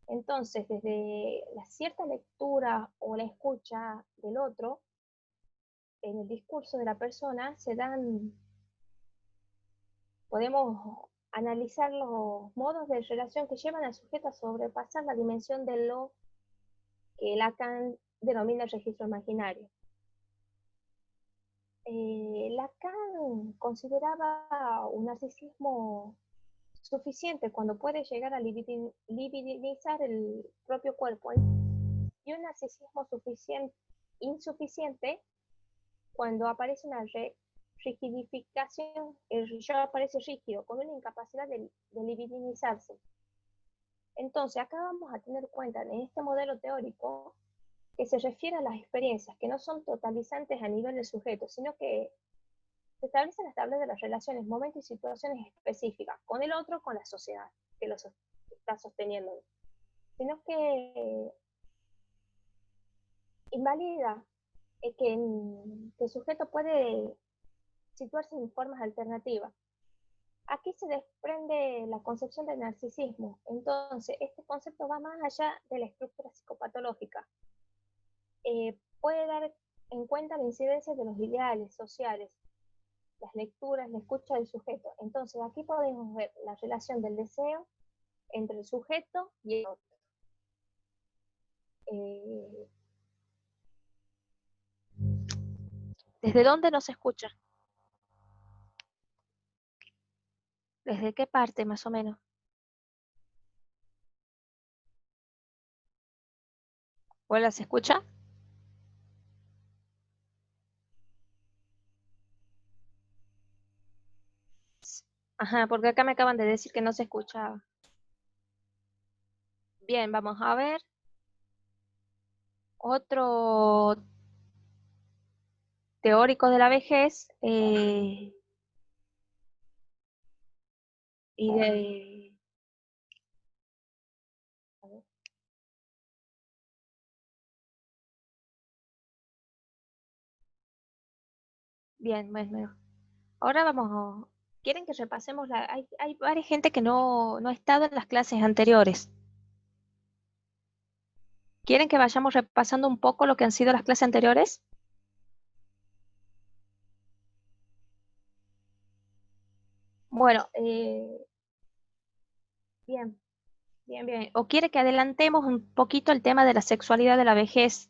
Entonces, desde la cierta lectura o la escucha del otro, en el discurso de la persona, podemos analizar los modos de relación que llevan al sujeto a sobrepasar la dimensión de lo que Lacan denomina el registro imaginario. Lacan consideraba un narcisismo suficiente cuando puede llegar a libidinizar el propio cuerpo, y un narcisismo insuficiente cuando aparece una rigidificación, el yo aparece rígido, con una incapacidad de libidinizarse. Entonces, acá vamos a tener cuenta en este modelo teórico que se refiere a las experiencias que no son totalizantes a nivel del sujeto, sino que se establecen a través de las relaciones, momentos y situaciones específicas con el otro, con la sociedad que lo está sosteniendo, sino que invalida que el sujeto puede situarse en formas alternativas. Aquí se desprende la concepción del narcisismo. Entonces, este concepto va más allá de la estructura psicopatológica. Puede dar en cuenta la incidencia de los ideales sociales, las lecturas, la escucha del sujeto. Entonces, aquí podemos ver la relación del deseo entre el sujeto y el otro. ¿Desde dónde nos escucha? ¿Desde qué parte, más o menos? ¿Hola, se escucha? Ajá, porque acá me acaban de decir que no se escuchaba. Bien, vamos a ver. Otro teórico de la vejez, y de... A ver. Bien, bueno. Ahora ¿quieren que repasemos hay varias gente que no ha estado en las clases anteriores. ¿Quieren que vayamos repasando un poco lo que han sido las clases anteriores? Bueno, bien, bien, bien. ¿O quiere que adelantemos un poquito el tema de la sexualidad de la vejez?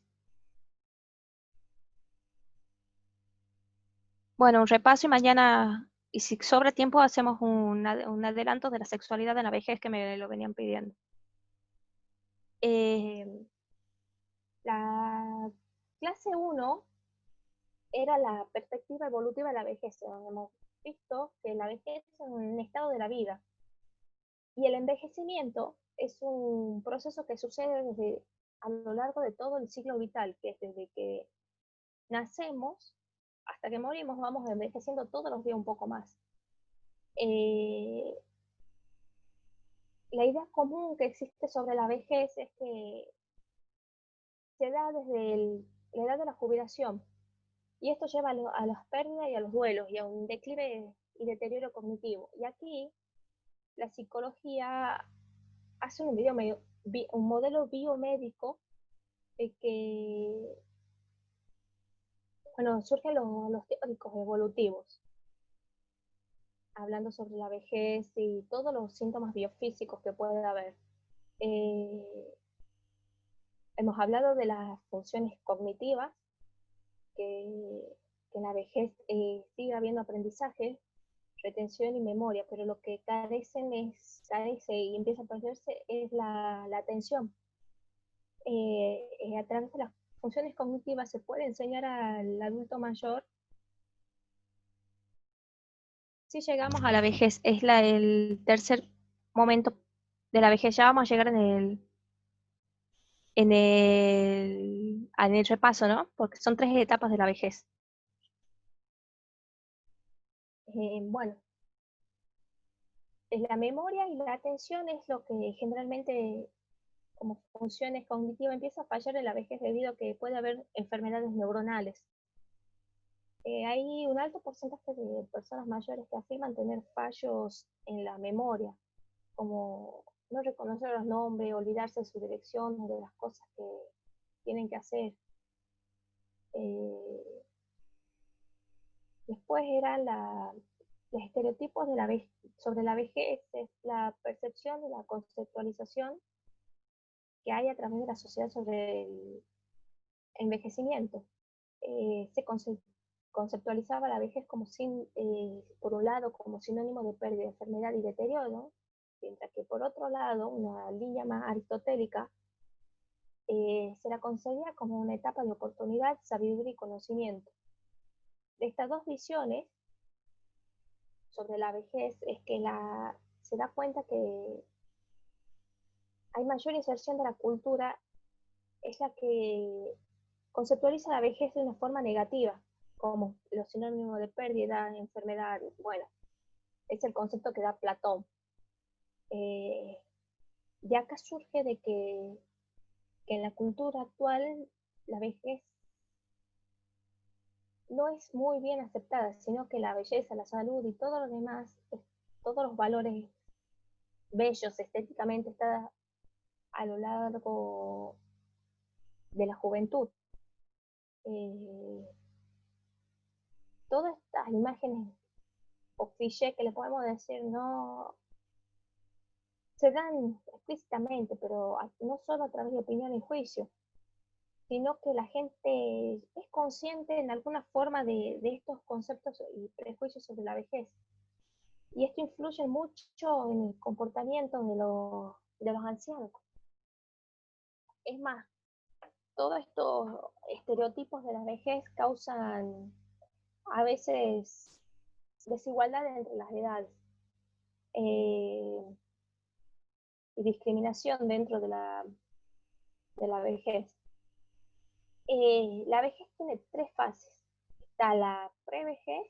Bueno, un repaso y mañana, y si sobra tiempo, hacemos un adelanto de la sexualidad de la vejez que me lo venían pidiendo. Eh, la clase uno era la perspectiva evolutiva de la vejez. Hemos visto que la vejez es un estado de la vida y el envejecimiento es un proceso que sucede a lo largo de todo el ciclo vital, que es desde que nacemos hasta que morimos, vamos envejeciendo todos los días un poco más. Eh, la idea común que existe sobre la vejez es que se da desde la edad de la jubilación, y esto lleva a las pérdidas y a los duelos y a un declive y deterioro cognitivo. Y aquí la psicología hace un modelo biomédico de que, bueno, surgen los teóricos evolutivos, hablando sobre la vejez y todos los síntomas biofísicos que puede haber. Eh, hemos hablado de las funciones cognitivas, que en la vejez sigue habiendo aprendizaje, retención y memoria, pero lo que carece y empieza a perderse es la atención. A través de las funciones cognitivas se puede enseñar al adulto mayor. Si llegamos a la vejez, es el tercer momento de la vejez, ya vamos a llegar en el repaso, ¿no? Porque son tres etapas de la vejez. Bueno, la memoria y la atención es lo que generalmente como funciones cognitivas empieza a fallar en la vejez debido a que puede haber enfermedades neuronales. Hay un alto porcentaje de personas mayores que afirman tener fallos en la memoria, como no reconocer los nombres, olvidarse de su dirección o de las cosas que tienen que hacer. Eh, Después eran los estereotipos de sobre la vejez, es la percepción y la conceptualización que hay a través de la sociedad sobre el envejecimiento. Se conceptualizaba la vejez como por un lado como sinónimo de pérdida, enfermedad y deterioro, mientras que por otro lado, una línea más aristotélica, se la concebía como una etapa de oportunidad, sabiduría y conocimiento. De estas dos visiones sobre la vejez es que se da cuenta que hay mayor inserción de la cultura, es la que conceptualiza la vejez de una forma negativa, como los sinónimos de pérdida, enfermedad. Bueno, es el concepto que da Platón. Eh, de acá surge de que en la cultura actual la vejez no es muy bien aceptada, sino que la belleza, la salud y todo lo demás, todos los valores bellos estéticamente está a lo largo de la juventud. Eh, Todas estas imágenes o clichés que le podemos decir no se dan explícitamente, pero no solo a través de opinión y juicio, sino que la gente es consciente en alguna forma de estos conceptos y prejuicios sobre la vejez. Y esto influye mucho en el comportamiento de los ancianos. Es más, todos estos estereotipos de la vejez causan a veces desigualdades entre las edades, eh, y discriminación dentro de la vejez. La vejez tiene tres fases. Está la prevejez,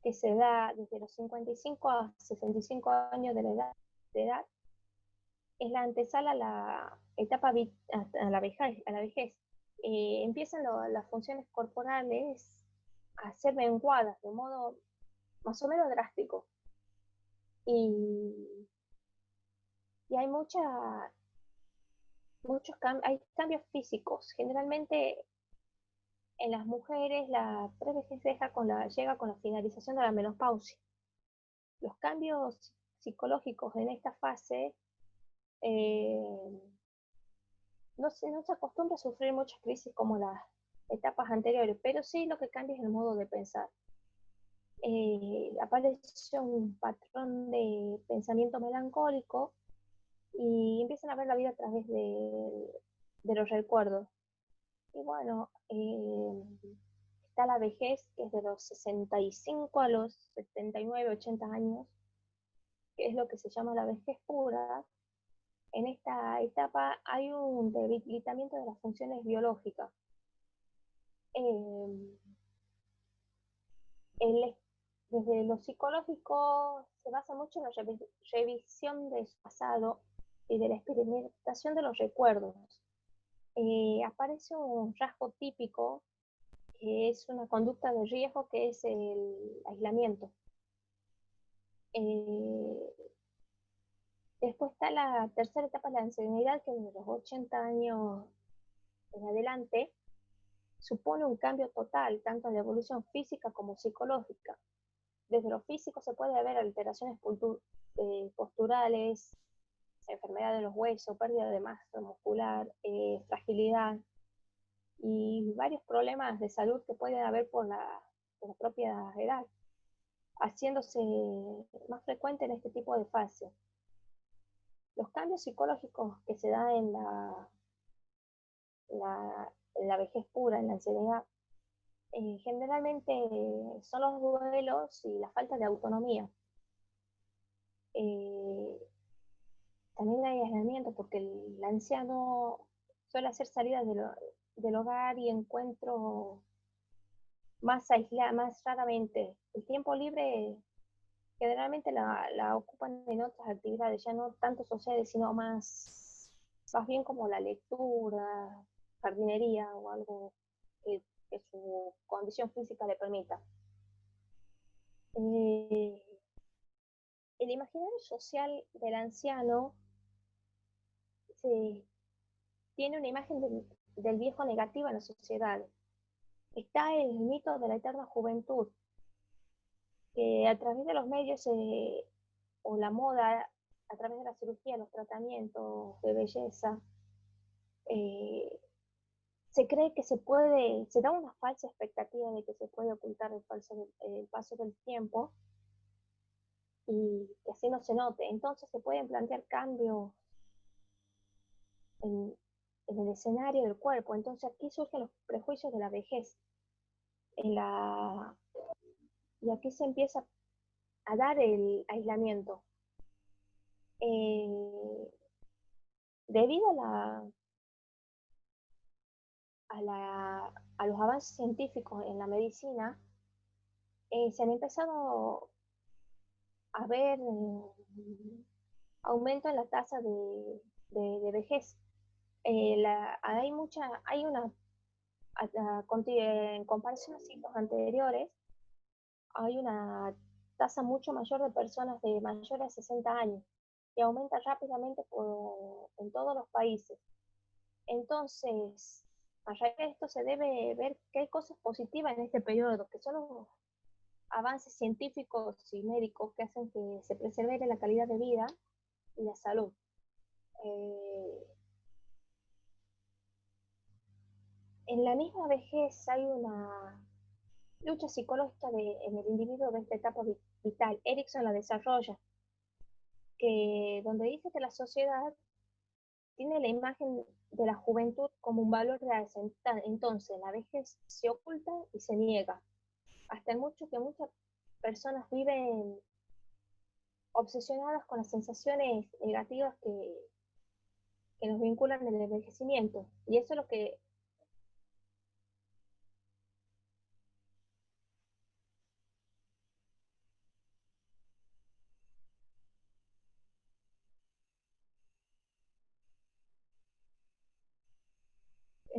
que se da desde los 55 a 65 años de edad. Es la antesala a la etapa a la vejez. Empiezan las funciones corporales a ser menguadas de un modo más o menos drástico. Y, y hay cambios físicos. Generalmente en las mujeres la prevejez llega con la finalización de la menopausia. Los cambios psicológicos en esta fase eh, no se acostumbra a sufrir muchas crisis como las etapas anteriores, pero sí lo que cambia es el modo de pensar. Aparece un patrón de pensamiento melancólico y empiezan a ver la vida a través de los recuerdos. Y bueno, está la vejez, que es de los 65 a los 79, 80 años, que es lo que se llama la vejez pura. En esta etapa hay un debilitamiento de las funciones biológicas. Eh, el, desde lo psicológico se basa mucho en la revisión de su pasado y de la experimentación de los recuerdos. Aparece un rasgo típico que es una conducta de riesgo, que es el aislamiento. Eh, Después está la tercera etapa de la ancianidad, que desde los 80 años en adelante supone un cambio total, tanto en la evolución física como psicológica. Desde lo físico se puede ver alteraciones posturales, enfermedad de los huesos, pérdida de masa muscular, fragilidad y varios problemas de salud que pueden haber por la propia edad, haciéndose más frecuente en este tipo de fase. Los cambios psicológicos que se dan en la vejez pura, en la ancianidad, generalmente son los duelos y la falta de autonomía. Eh, También hay aislamiento porque el anciano suele hacer salidas del hogar y encuentro más aislada, más raramente. El tiempo libre generalmente la ocupan en otras actividades, ya no tanto sociales, sino más bien como la lectura, jardinería o algo que su condición física le permita. Eh, el imaginario social del anciano se, tiene una imagen del viejo negativa en la sociedad. Está el mito de la eterna juventud, que a través de los medios o la moda, a través de la cirugía, los tratamientos de belleza, eh, se cree que se da una falsa expectativa de que se puede ocultar el paso del tiempo y que así no se note. Entonces se pueden plantear cambios en, en el escenario del cuerpo. Entonces aquí surgen los prejuicios de la vejez. En la, y aquí se empieza a dar el aislamiento. Eh, Debido a los avances científicos en la medicina, se han empezado a ver aumento en la tasa de vejez. Hay una, en comparación a siglos anteriores, hay una tasa mucho mayor de personas de mayores de 60 años y aumenta rápidamente en todos los países. Entonces, a raíz de esto se debe ver que hay cosas positivas en este periodo, que son los avances científicos y médicos que hacen que se preserve la calidad de vida y la salud. Eh, en la misma vejez hay una lucha psicológica en el individuo de esta etapa vital. Erickson la desarrolla, donde dice que la sociedad tiene la imagen de la juventud como un valor real. Entonces, la vejez se oculta y se niega. Hasta el mucho que muchas personas viven obsesionadas con las sensaciones negativas que nos vinculan al envejecimiento. Y eso es lo que,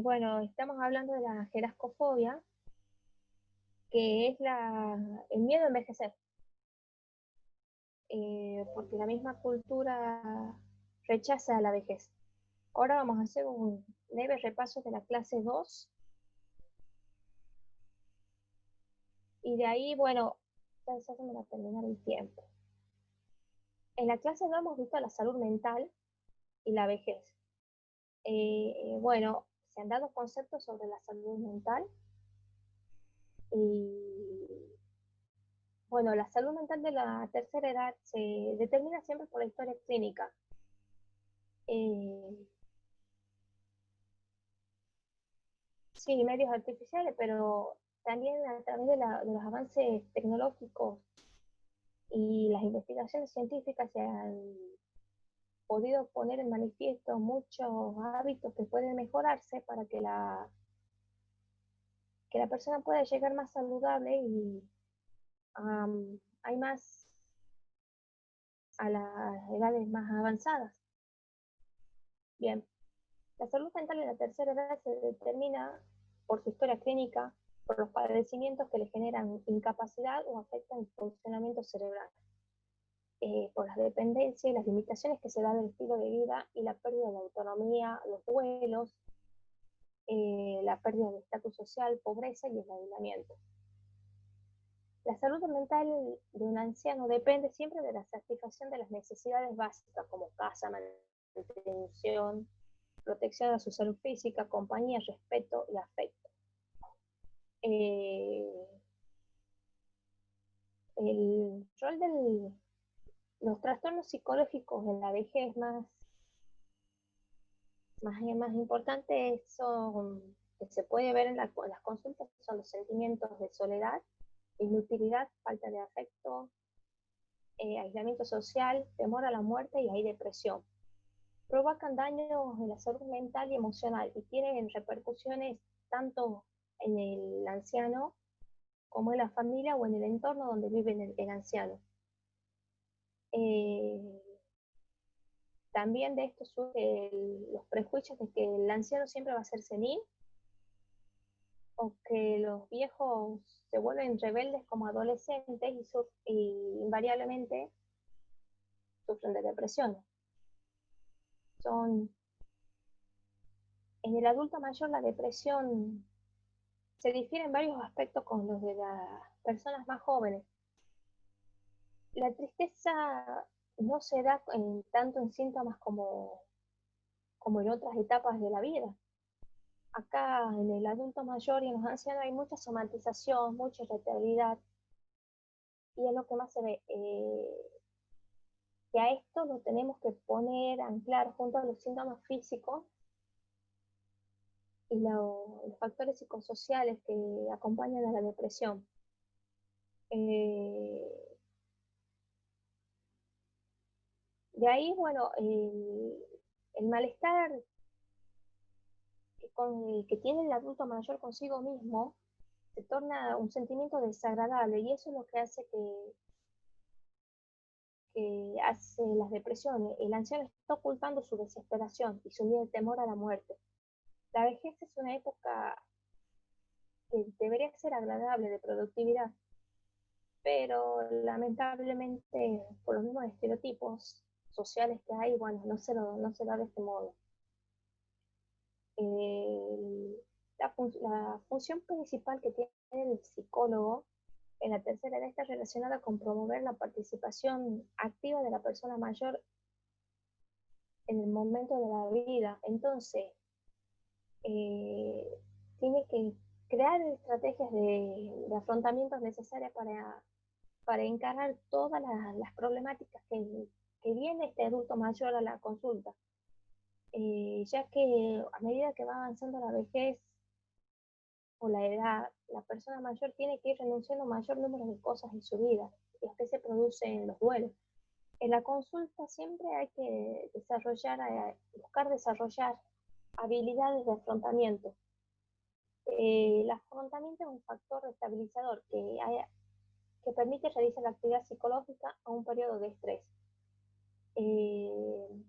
bueno, estamos hablando de la gerascofobia, que es el miedo a envejecer, porque la misma cultura rechaza la vejez. Ahora vamos a hacer un leve repaso de la clase 2 y de ahí, bueno, ya se me va a terminar el tiempo. En la clase no hemos visto la salud mental y la vejez. Bueno, se han dado conceptos sobre la salud mental y, bueno, la salud mental de la tercera edad se determina siempre por la historia clínica. Eh, sí, medios artificiales, pero también a través de los avances tecnológicos y las investigaciones científicas se han podido poner en manifiesto muchos hábitos que pueden mejorarse para que la persona pueda llegar más saludable y hay más a las edades más avanzadas. Bien, la salud mental en la tercera edad se determina por su historia clínica, por los padecimientos que le generan incapacidad o afectan el funcionamiento cerebral, por las dependencias y las limitaciones que se dan del estilo de vida y la pérdida de autonomía, los duelos, la pérdida de estatus social, pobreza y el aislamiento. La salud mental de un anciano depende siempre de la satisfacción de las necesidades básicas como casa, mantención, protección a su salud física, compañía, respeto y afecto. Eh, el rol de los trastornos psicológicos en la vejez más importantes son, que se puede ver en las consultas, son los sentimientos de soledad, inutilidad, falta de afecto, aislamiento social, temor a la muerte y hay depresión. Provocan daños en la salud mental y emocional y tienen repercusiones tanto en el anciano como en la familia o en el entorno donde vive el anciano. Eh, También de esto surgen los prejuicios de que el anciano siempre va a ser senil o que los viejos se vuelven rebeldes como adolescentes y invariablemente sufren de depresión. Son, en el adulto mayor la depresión se difiere en varios aspectos con los de las personas más jóvenes. La tristeza no se da tanto en síntomas como en otras etapas de la vida. Acá en el adulto mayor y en los ancianos hay mucha somatización, mucha irritabilidad y es lo que más se ve. Que a esto lo tenemos que poner, anclar junto a los síntomas físicos y los factores psicosociales que acompañan a la depresión. Eh, de ahí, bueno, el malestar que tiene el adulto mayor consigo mismo se torna un sentimiento desagradable y eso es lo que hace que hace las depresiones. El anciano está ocultando su desesperación y su miedo y temor a la muerte. La vejez es una época que debería ser agradable de productividad, pero lamentablemente por los mismos estereotipos sociales que hay, bueno, no se da de este modo. La función principal que tiene el psicólogo en la tercera edad está relacionada con promover la participación activa de la persona mayor en el momento de la vida. Entonces, eh, tiene que crear estrategias de afrontamientos necesarias para encarar todas las problemáticas que viene este adulto mayor a la consulta. Ya que a medida que va avanzando la vejez o la edad, la persona mayor tiene que ir renunciando a mayor número de cosas en su vida, y es que se producen los duelos. En la consulta siempre hay que buscar desarrollar habilidades de afrontamiento. El afrontamiento es un factor estabilizador que permite realizar la actividad psicológica a un periodo de estrés. Eh,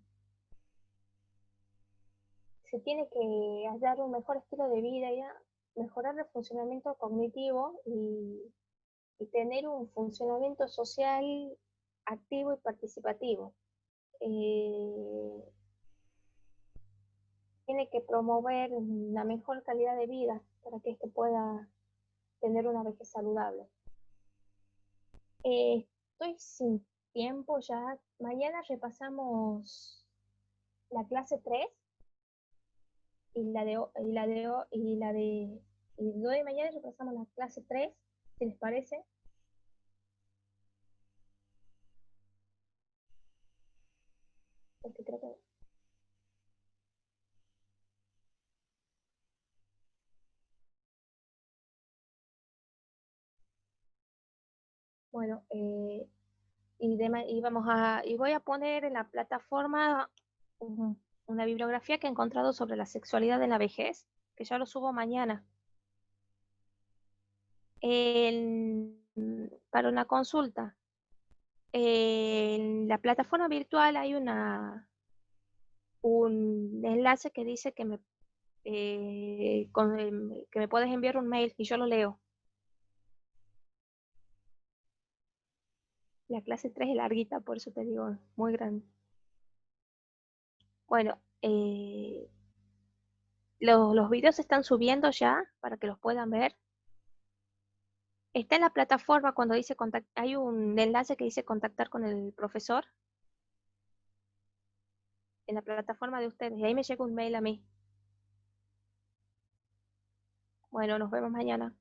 Se tiene que dar un mejor estilo de vida, ya, mejorar el funcionamiento cognitivo y tener un funcionamiento social activo y participativo. Eh, Tiene que promover una mejor calidad de vida para que éste pueda tener una vejez saludable. Estoy sintiendo tiempo ya. Mañana repasamos la clase 3 y la de ho- y la de ho- y de hoy mañana repasamos la clase 3, si les parece. Porque creo que, bueno, y voy a poner en la plataforma una bibliografía que he encontrado sobre la sexualidad en la vejez, que ya lo subo mañana. Para una consulta. En la plataforma virtual hay un enlace que dice que me puedes enviar un mail y yo lo leo. La clase 3 es larguita, por eso te digo, muy grande. Bueno, los videos se están subiendo ya para que los puedan ver. Está en la plataforma cuando dice hay un enlace que dice contactar con el profesor en la plataforma de ustedes y ahí me llega un mail a mí. Bueno, nos vemos mañana.